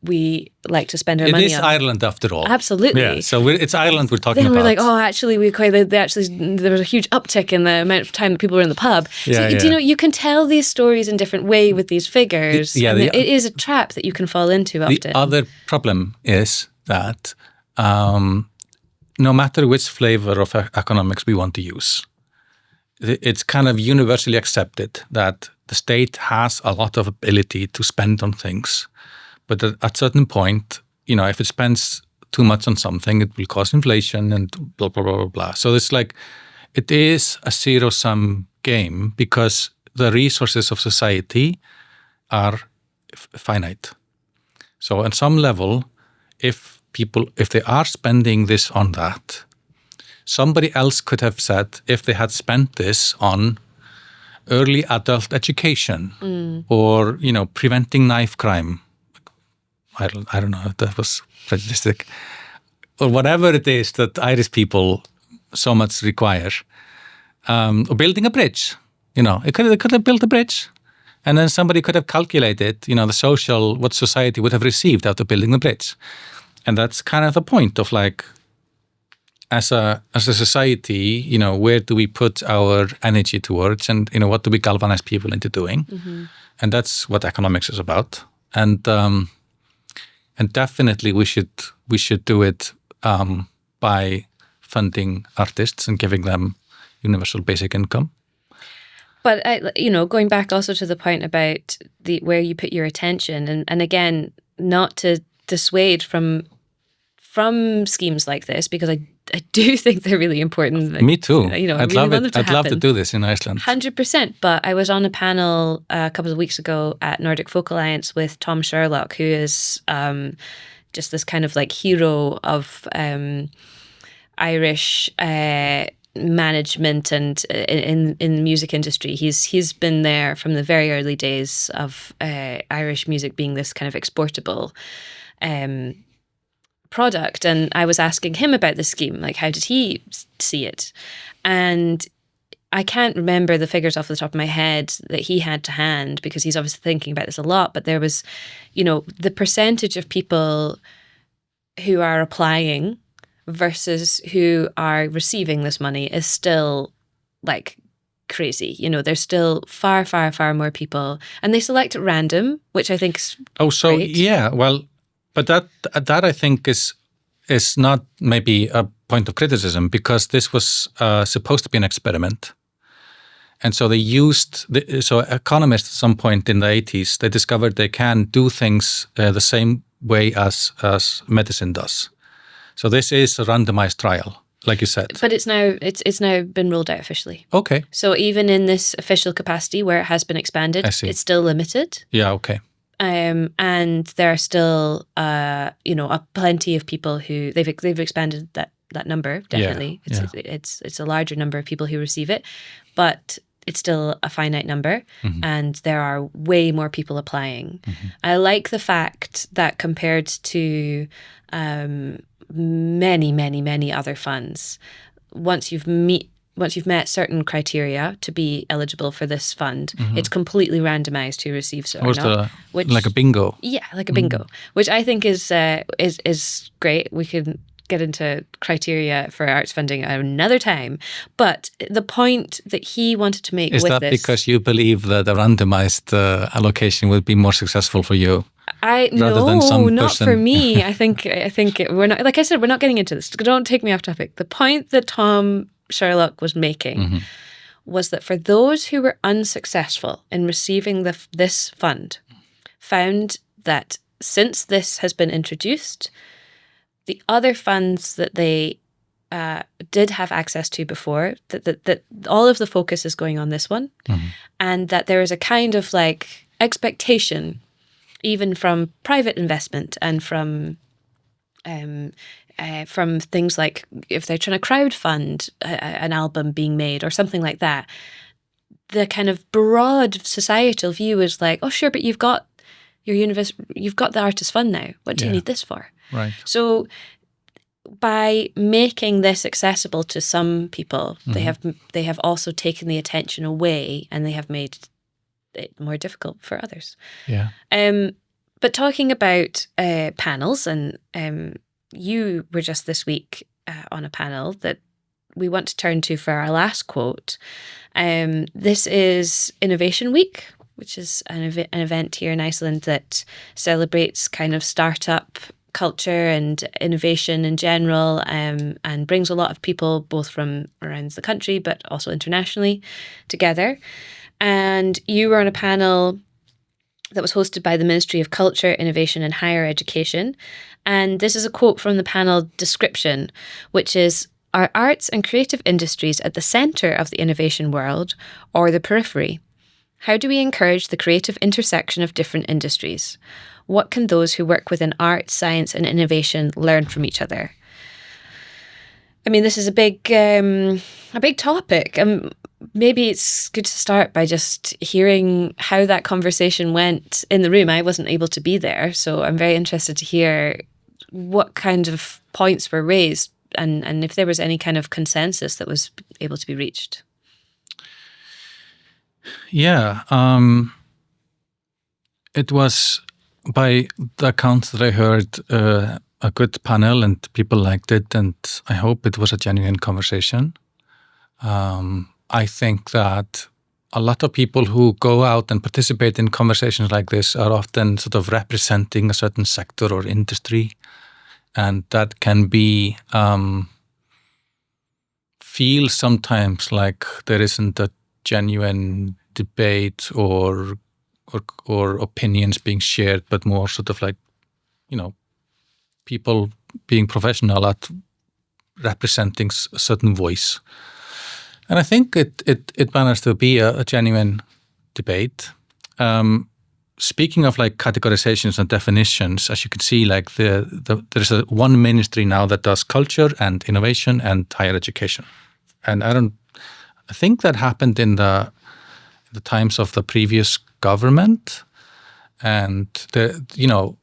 we like to spend our money on. It is Ireland after all. Absolutely. Yeah, so it's Ireland we're talking about. Then we're like, oh, actually, there was a huge uptick in the amount of time that people were in the pub. You can tell these stories in different way with these figures. It is a trap that you can fall into often. The other problem is that no matter which flavor of economics we want to use, it's kind of universally accepted that the state has a lot of ability to spend on things, but at a certain point, if it spends too much on something, it will cause inflation and blah, blah, blah, blah, blah. So it's like, it is a zero-sum game because the resources of society are finite. So on some level, if they are spending this on that, somebody else could have said, if they had spent this on early adult education or, preventing knife crime, I don't know if that was prejudiced, or whatever it is that Irish people so much require, or building a bridge, it could have built a bridge. And then somebody could have calculated, what society would have received after building the bridge. And that's kind of the point of like, as a society, where do we put our energy towards, and what do we galvanize people into doing? And that's what economics is about. And definitely we should do it by funding artists and giving them universal basic income. But going back also to the point about where you put your attention, and again, not to dissuade from schemes like this, because I do think they're really important. Me too. I'd love it. I'd love to do this in Iceland. 100%. But I was on a panel a couple of weeks ago at Nordic Folk Alliance with Tom Sherlock, who is just this kind of like hero of Irish management and in the music industry. He's been there from the very early days of Irish music being this kind of exportable product. And I was asking him about the scheme, like how did he see it? And I can't remember the figures off the top of my head that he had to hand, because he's obviously thinking about this a lot, but there was, the percentage of people who are applying versus who are receiving this money is still like crazy. There's still far, far, far more people, and they select at random, which I think is great. Yeah, well, but that I think is not maybe a point of criticism, because this was supposed to be an experiment. And so they used, so economists at some point in the 80s, they discovered they can do things the same way as medicine does. So this is a randomized trial. like you said. But it's now been rolled out officially. Okay. So even in this official capacity where it has been expanded, it's still limited. Yeah, okay. And there are still, plenty of people who they've expanded that number. Definitely, it's a larger number of people who receive it, but it's still a finite number, and there are way more people applying. I like the fact that compared to many, many, many other funds, once you've met certain criteria to be eligible for this fund, it's completely randomized who receives it or not. Like a bingo. Yeah, like a bingo, which I think is great. We can get into criteria for arts funding another time. But the point that he wanted to make is with that this, because you believe that a randomized allocation would be more successful for you? Not for me. I think we're not. Like I said, we're not getting into this. Don't take me off topic. The point that Tom Sherlock was making was that for those who were unsuccessful in receiving this fund, found that since this has been introduced, the other funds that they did have access to before, that all of the focus is going on this one, and that there is a kind of like expectation, even from private investment and from things like if they're trying to crowdfund an album being made or something like that, the kind of broad societal view is like, oh sure, but you've got the artist fund now. What do you need this for? Right. So by making this accessible to some people, they have also taken the attention away, and they have made it more difficult for others. Yeah. But talking about panels, and you were just this week on a panel that we want to turn to for our last quote. This is Innovation Week, which is an event here in Iceland that celebrates kind of startup culture and innovation in general, and brings a lot of people both from around the country but also internationally together. And you were on a panel that was hosted by the Ministry of Culture, Innovation and Higher Education. And this is a quote from the panel description, which is, "Are arts and creative industries at the centre of the innovation world or the periphery? How do we encourage the creative intersection of different industries? What can those who work within art, science and innovation learn from each other?" I mean, this is a big topic. Maybe it's good to start by just hearing how that conversation went in the room. I wasn't able to be there, so I'm very interested to hear what kind of points were raised and if there was any kind of consensus that was able to be reached. Yeah. It was, by the account that I heard, a good panel and people liked it, and I hope it was a genuine conversation. I think that a lot of people who go out and participate in conversations like this are often sort of representing a certain sector or industry, and that can be feel sometimes like there isn't a genuine debate or opinions being shared, but more sort of like, people being professional at representing a certain voice. And I think it managed to be a genuine debate. Speaking of like categorizations and definitions, as you can see, like there's one ministry now that does culture and innovation and higher education. And I think that happened in the times of the previous government. And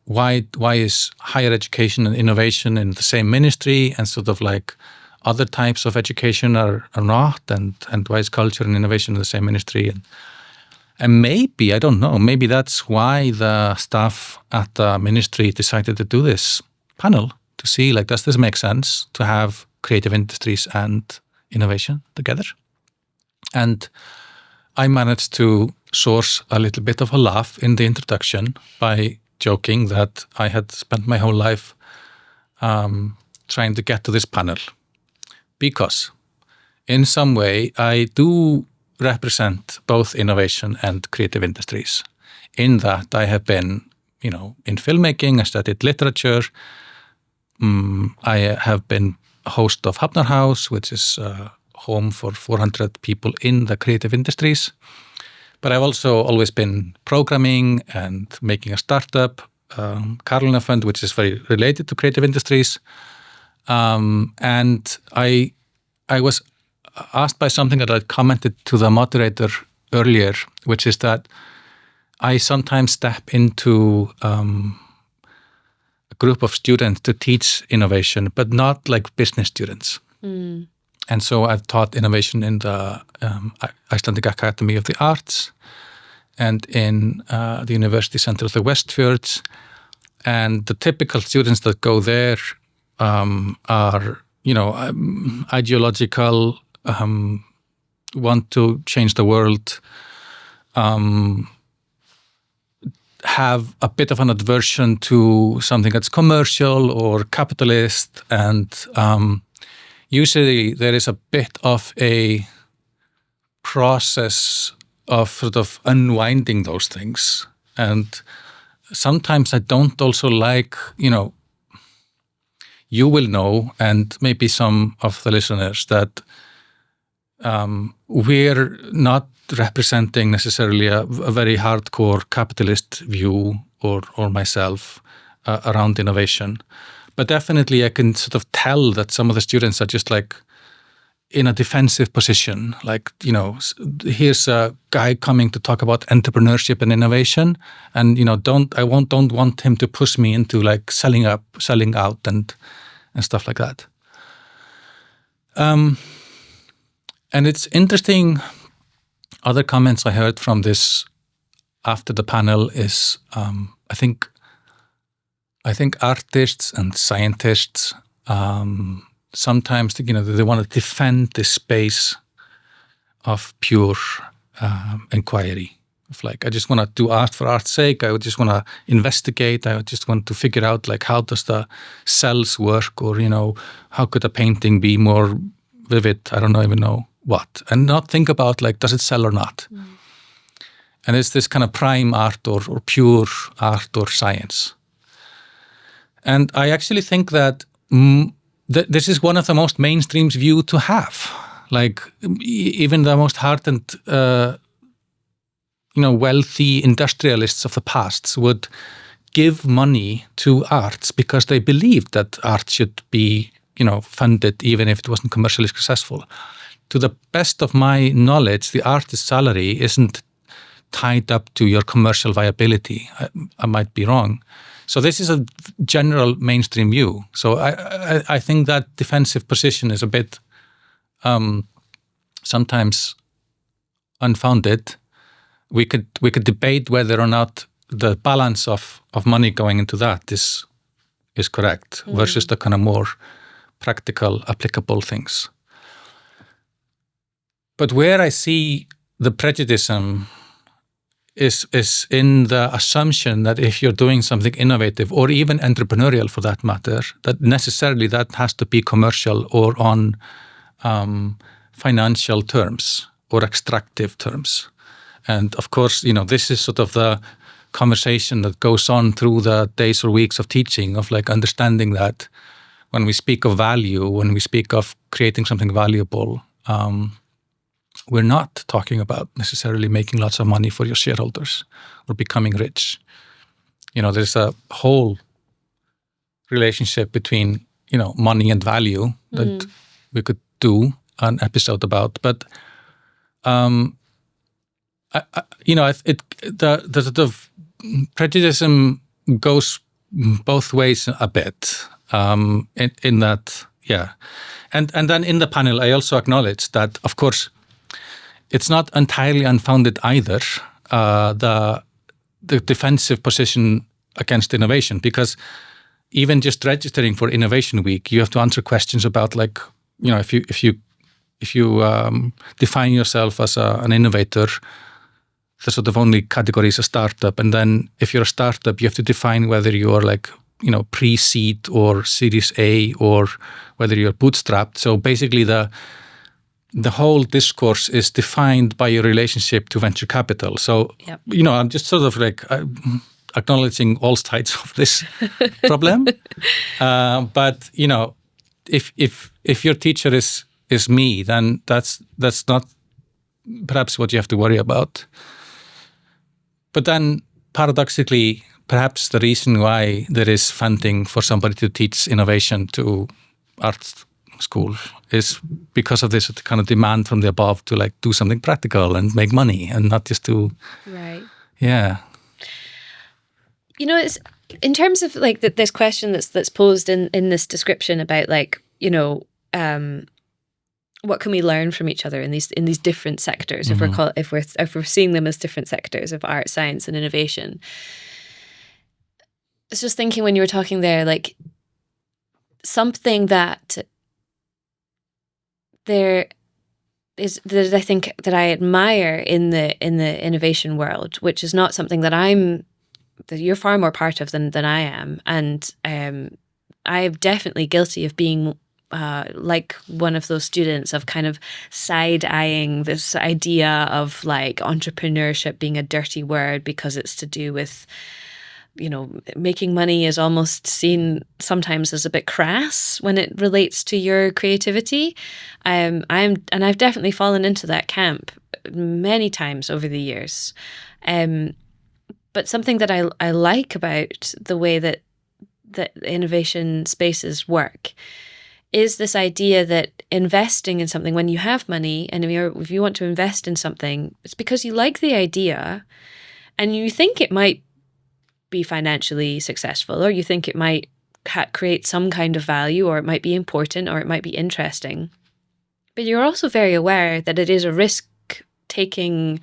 why is higher education and innovation in the same ministry, and sort of like other types of education are not, and why is culture and innovation in the same ministry? And maybe, I don't know, maybe that's why the staff at the ministry decided to do this panel, to see, like, does this make sense to have creative industries and innovation together? And I managed to source a little bit of a laugh in the introduction by joking that I had spent my whole life trying to get to this panel, because in some way I do represent both innovation and creative industries, in that I have been, in filmmaking, I studied literature, I have been host of Hafnar.haus, which is home for 400 people in the creative industries. But I've also always been programming and making a startup, Carolina Fund, which is very related to creative industries. And I was asked by something that I commented to the moderator earlier, which is that I sometimes step into a group of students to teach innovation, but not like business students. And so I've taught innovation in the Icelandic Academy of the Arts and in the University Center of the Westfjords. And the typical students that go there are, ideological, want to change the world, have a bit of an aversion to something that's commercial or capitalist, and usually there is a bit of a process of sort of unwinding those things. And sometimes I don't also like, you will know, and maybe some of the listeners, that we're not representing necessarily a very hardcore capitalist view, or myself, around innovation. But definitely I can sort of tell that some of the students are just like in a defensive position. Like, here's a guy coming to talk about entrepreneurship and innovation, and don't want him to push me into like selling out and stuff like that. And it's interesting. Other comments I heard from this after the panel is, I think artists and scientists sometimes they want to defend this space of pure inquiry. Of like, I just want to do art for art's sake. I would just want to investigate. I would just want to figure out like how does the cells work, or how could a painting be more vivid? I don't even know what, and not think about like, does it sell or not? And it's this kind of prime art or pure art or science. And I actually think that this is one of the most mainstream view to have. Like even the most hardened, wealthy industrialists of the past would give money to arts because they believed that art should be, funded even if it wasn't commercially successful. To the best of my knowledge, the artist's salary isn't tied up to your commercial viability. I might be wrong. So this is a general mainstream view. So I think that defensive position is a bit sometimes unfounded. We could debate whether or not the balance of money going into that is correct versus the kind of more practical, applicable things. But where I see the prejudice is in the assumption that if you're doing something innovative or even entrepreneurial for that matter, that necessarily that has to be commercial or on financial terms or extractive terms. And of course, this is sort of the conversation that goes on through the days or weeks of teaching, of like understanding that when we speak of value, when we speak of creating something valuable, we're not talking about necessarily making lots of money for your shareholders or becoming rich. There's a whole relationship between, money and value that we could do an episode about. But, the sort of prejudice goes both ways a bit, in that, yeah. And then in the panel, I also acknowledge that, of course, it's not entirely unfounded either, the defensive position against innovation, because even just registering for Innovation Week, you have to answer questions about like, if you define yourself as an innovator, the sort of only category is a startup. And then if you're a startup, you have to define whether you are like, pre-seed or Series A, or whether you're bootstrapped. So basically the whole discourse is defined by your relationship to venture capital. So, yep. I'm just sort of like acknowledging all sides of this problem. But, if if your teacher is me, then that's not perhaps what you have to worry about. But then paradoxically, perhaps the reason why there is funding for somebody to teach innovation to art school is because of this kind of demand from the above to like do something practical and make money and not just to Right. Yeah. You know, it's in terms of like this question that's posed in this description about like, you know, what can we learn from each other in these different sectors, if we're seeing them as different sectors of art, science, and innovation. I was just thinking when you were talking there, like something that there is that I think that I admire in the innovation world, which is not something that you're far more part of than I am, and I'm definitely guilty of being like one of those students of kind of side-eyeing this idea of like entrepreneurship being a dirty word because it's to do with, you know, making money is almost seen sometimes as a bit crass when it relates to your creativity. And I've definitely fallen into that camp many times over the years. But something that I like about the way that innovation spaces work is this idea that investing in something, when you have money and if you want to invest in something, it's because you like the idea and you think it might be financially successful, or you think it might create some kind of value, or it might be important, or it might be interesting. But you're also very aware that it is a risk-taking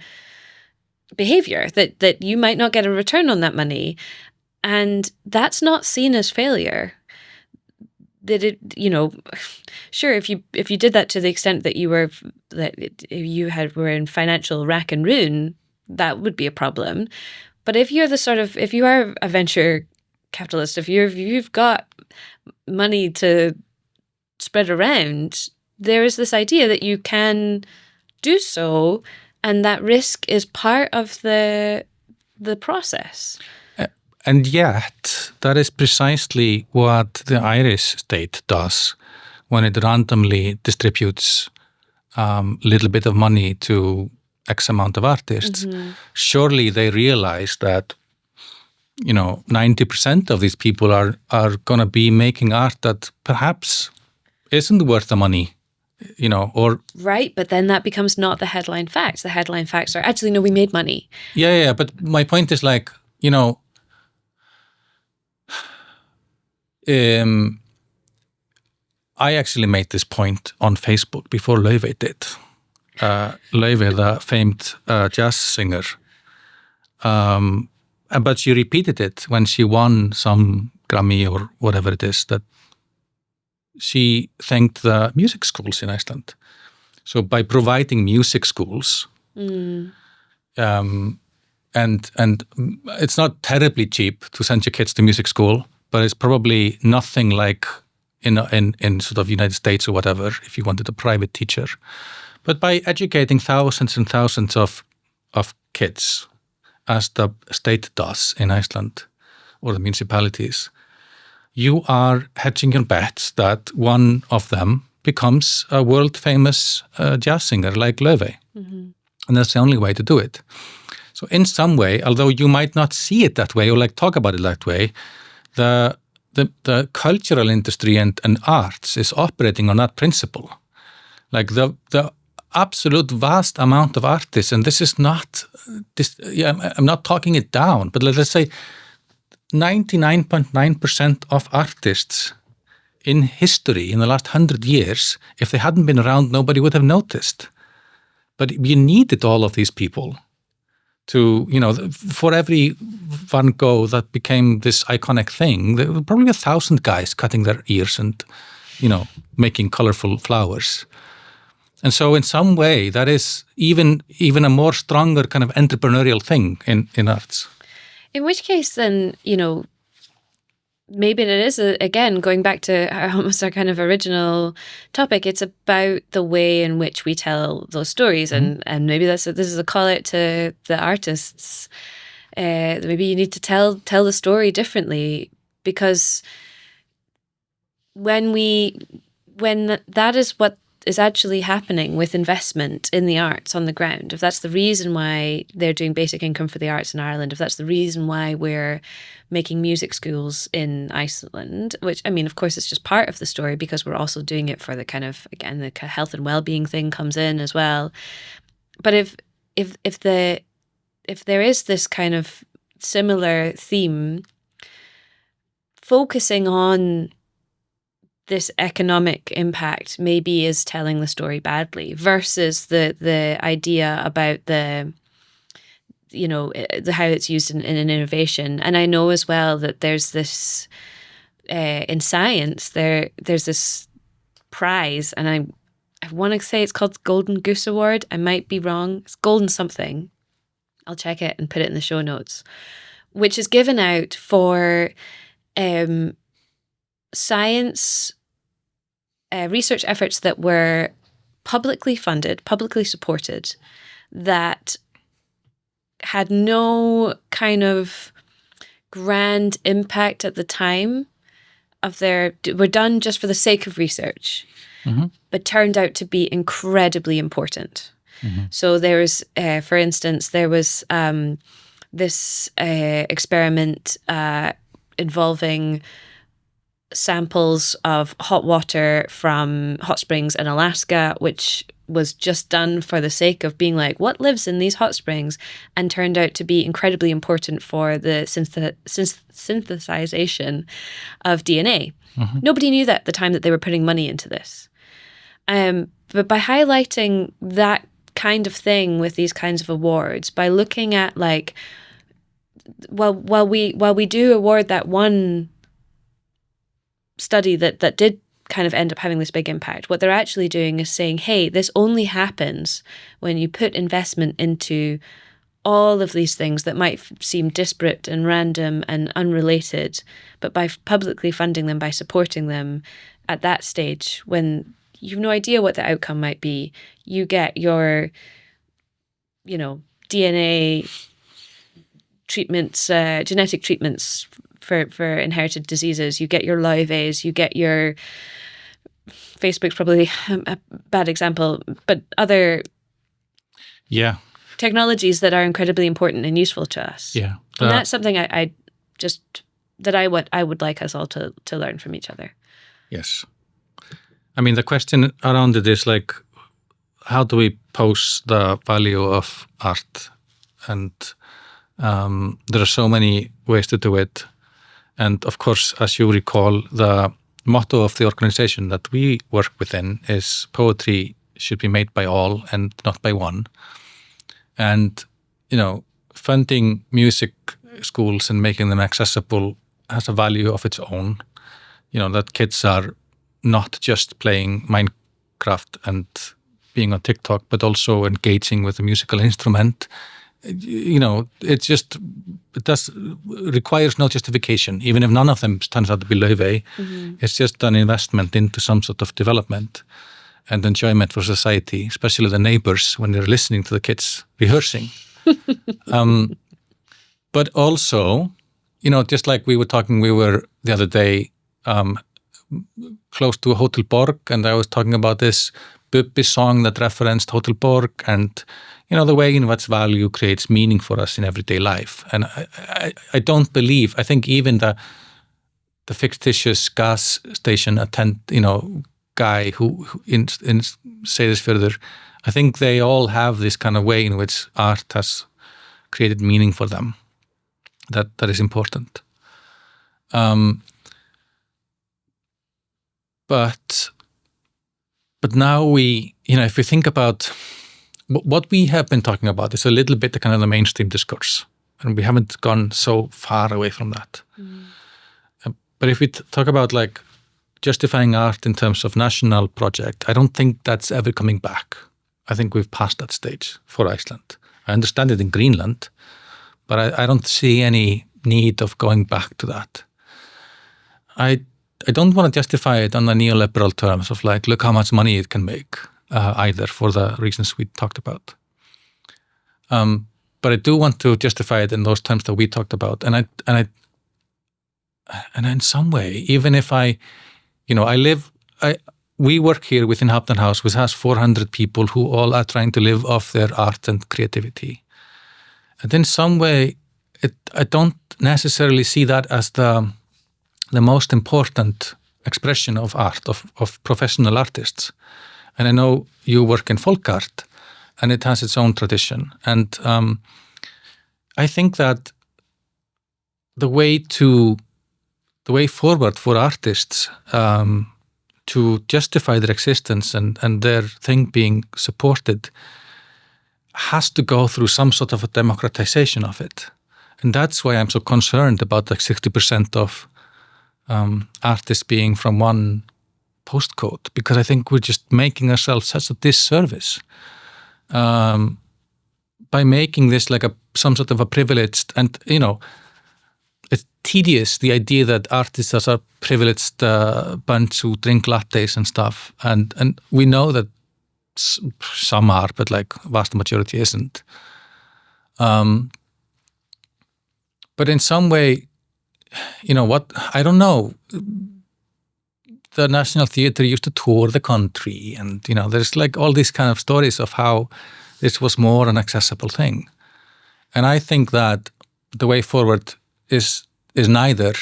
behavior, that you might not get a return on that money. And that's not seen as failure. That it, you know, sure, if you did that to the extent that you were in financial rack and ruin, that would be a problem. But if you are a venture capitalist, if you've got money to spread around, there is this idea that you can do so, and that risk is part of the process. And yet, that is precisely what the Irish state does when it randomly distributes a little bit of money to X amount of artists. Mm-hmm. Surely they realize that, you know, 90% of these people are going to be making art that perhaps isn't worth the money, you know, or... Right, but then that becomes not the headline facts. The headline facts are, actually, no, we made money. Yeah, but my point is like, you know... I actually made this point on Facebook before Laufey did. Laufey, the famed jazz singer. But she repeated it when she won some Grammy or whatever it is, that she thanked the music schools in Iceland. So by providing music schools, and it's not terribly cheap to send your kids to music school, but it's probably nothing like in sort of United States or whatever, if you wanted a private teacher. But by educating thousands and thousands of kids, as the state does in Iceland, or the municipalities, you are hedging your bets that one of them becomes a world-famous jazz singer like Laufey. Mm-hmm. And that's the only way to do it. So in some way, although you might not see it that way or like talk about it that way, the cultural industry and arts is operating on that principle. Like the absolute vast amount of artists, and this is not, I'm not talking it down, but let's say 99.9% of artists in history in the last 100 years, if they hadn't been around, nobody would have noticed. But you needed all of these people to, you know, for every Van Gogh that became this iconic thing, there were probably 1,000 guys cutting their ears and, you know, making colorful flowers. And so in some way, that is even a more stronger kind of entrepreneurial thing in arts. In which case then, you know, maybe it is, again, going back to almost our kind of original topic, it's about the way in which we tell those stories. Mm-hmm. And maybe this is a call out to the artists. Maybe you need to tell the story differently, because when we when that is what is actually happening with investment in the arts on the ground, if that's the reason why they're doing basic income for the arts in Ireland, if that's the reason why we're making music schools in Iceland, which, I mean, of course, it's just part of the story because we're also doing it for the kind of, again, the health and well-being thing comes in as well. But if there is this kind of similar theme focusing on this economic impact maybe is telling the story badly versus the idea about the how it's used in an innovation. And I know as well that there's this in science there's this prize, and I want to say it's called Golden Goose Award. I might be wrong. It's golden something. I'll check it and put it in the show notes, which is given out for science research efforts that were publicly funded, publicly supported, that had no kind of grand impact at the time of were done just for the sake of research, but turned out to be incredibly important. So there was, for instance, there was this experiment involving samples of hot water from hot springs in Alaska, which was just done for the sake of being like, what lives in these hot springs, and turned out to be incredibly important for the synthesization of DNA. Nobody knew that at the time that they were putting money into this. But by highlighting that kind of thing with these kinds of awards, by looking at like, while we do award that one study that did kind of end up having this big impact, what they're actually doing is saying, hey, this only happens when you put investment into all of these things that might seem disparate and random and unrelated, but by publicly funding them, by supporting them at that stage, when you have no idea what the outcome might be, you get your, DNA treatments, genetic treatments for inherited diseases. You get your live A's, you get your, Facebook's probably a bad example, but other technologies that are incredibly important and useful to us. Yeah. And that's something I would like us all to learn from each other. Yes. I mean, the question around it is like, how do we pose the value of art? And there are so many ways to do it. And of course, as you recall, the motto of the organization that we work within is poetry should be made by all and not by one. And, funding music schools and making them accessible has a value of its own. That kids are not just playing Minecraft and being on TikTok, but also engaging with a musical instrument. It requires no justification, even if none of them turns out to be Löwe. It's just an investment into some sort of development and enjoyment for society, especially the neighbors when they're listening to the kids rehearsing. But also, just like we were the other day close to a Hotel Borg, and I was talking about this Bubbi song that referenced Hotel Borg, and the way in which value creates meaning for us in everyday life. And I don't believe, I think even the fictitious gas station guy who say this further, I think they all have this kind of way in which art has created meaning for them. That is important. But now we, if we think about what we have been talking about is a little bit the kind of the mainstream discourse, and we haven't gone so far away from that. But if we talk about like justifying art in terms of national project, I don't think that's ever coming back. I think we've passed that stage for Iceland. I understand it in Greenland, but I don't see any need of going back to that. I don't want to justify it on the neoliberal terms of like, look how much money it can make, either, for the reasons we talked about. But I do want to justify it in those terms that we talked about. And in some way, even if I we work here within Hafnar.haus, which has 400 people who all are trying to live off their art and creativity. And in some way, I don't necessarily see that as the most important expression of art, of professional artists. And I know you work in folk art, and it has its own tradition. And I think that the way forward for artists to justify their existence and their thing being supported has to go through some sort of a democratization of it. And that's why I'm so concerned about 60% of artists being from one postcode, because I think we're just making ourselves such a disservice by making this like some sort of a privileged, and it's tedious, the idea that artists are a privileged bunch who drink lattes and stuff, and we know that some are, but like vast majority isn't. But in some way, I don't know. The National Theatre used to tour the country, and there's like all these kind of stories of how this was more an accessible thing. And I think that the way forward is neither.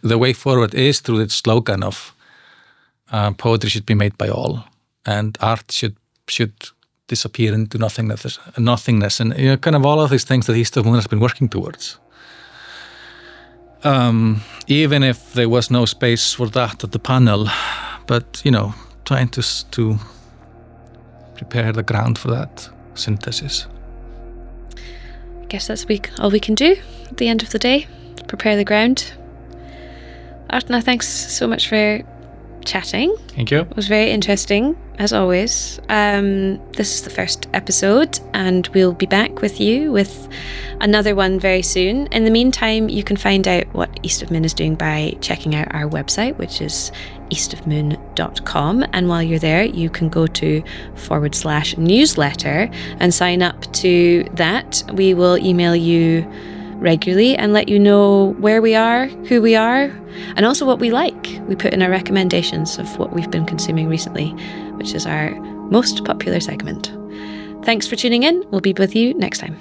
The way forward is through the slogan of poetry should be made by all, and art should disappear into nothingness, and kind of all of these things that East of Moon has been working towards. Even if there was no space for that at the panel, but trying to prepare the ground for that synthesis. I guess that's all we can do at the end of the day. Prepare the ground. Arnar, thanks so much for chatting. Thank you. It was very interesting, as always. This is the first episode, and we'll be back with you with another one very soon. In the meantime, you can find out what East of Moon is doing by checking out our website, which is eastofmoon.com. And while you're there, you can go to /newsletter and sign up to that. We will email you regularly and let you know where we are, who we are, and also what we like. We put in our recommendations of what we've been consuming recently, which is our most popular segment. Thanks for tuning in. We'll be with you next time.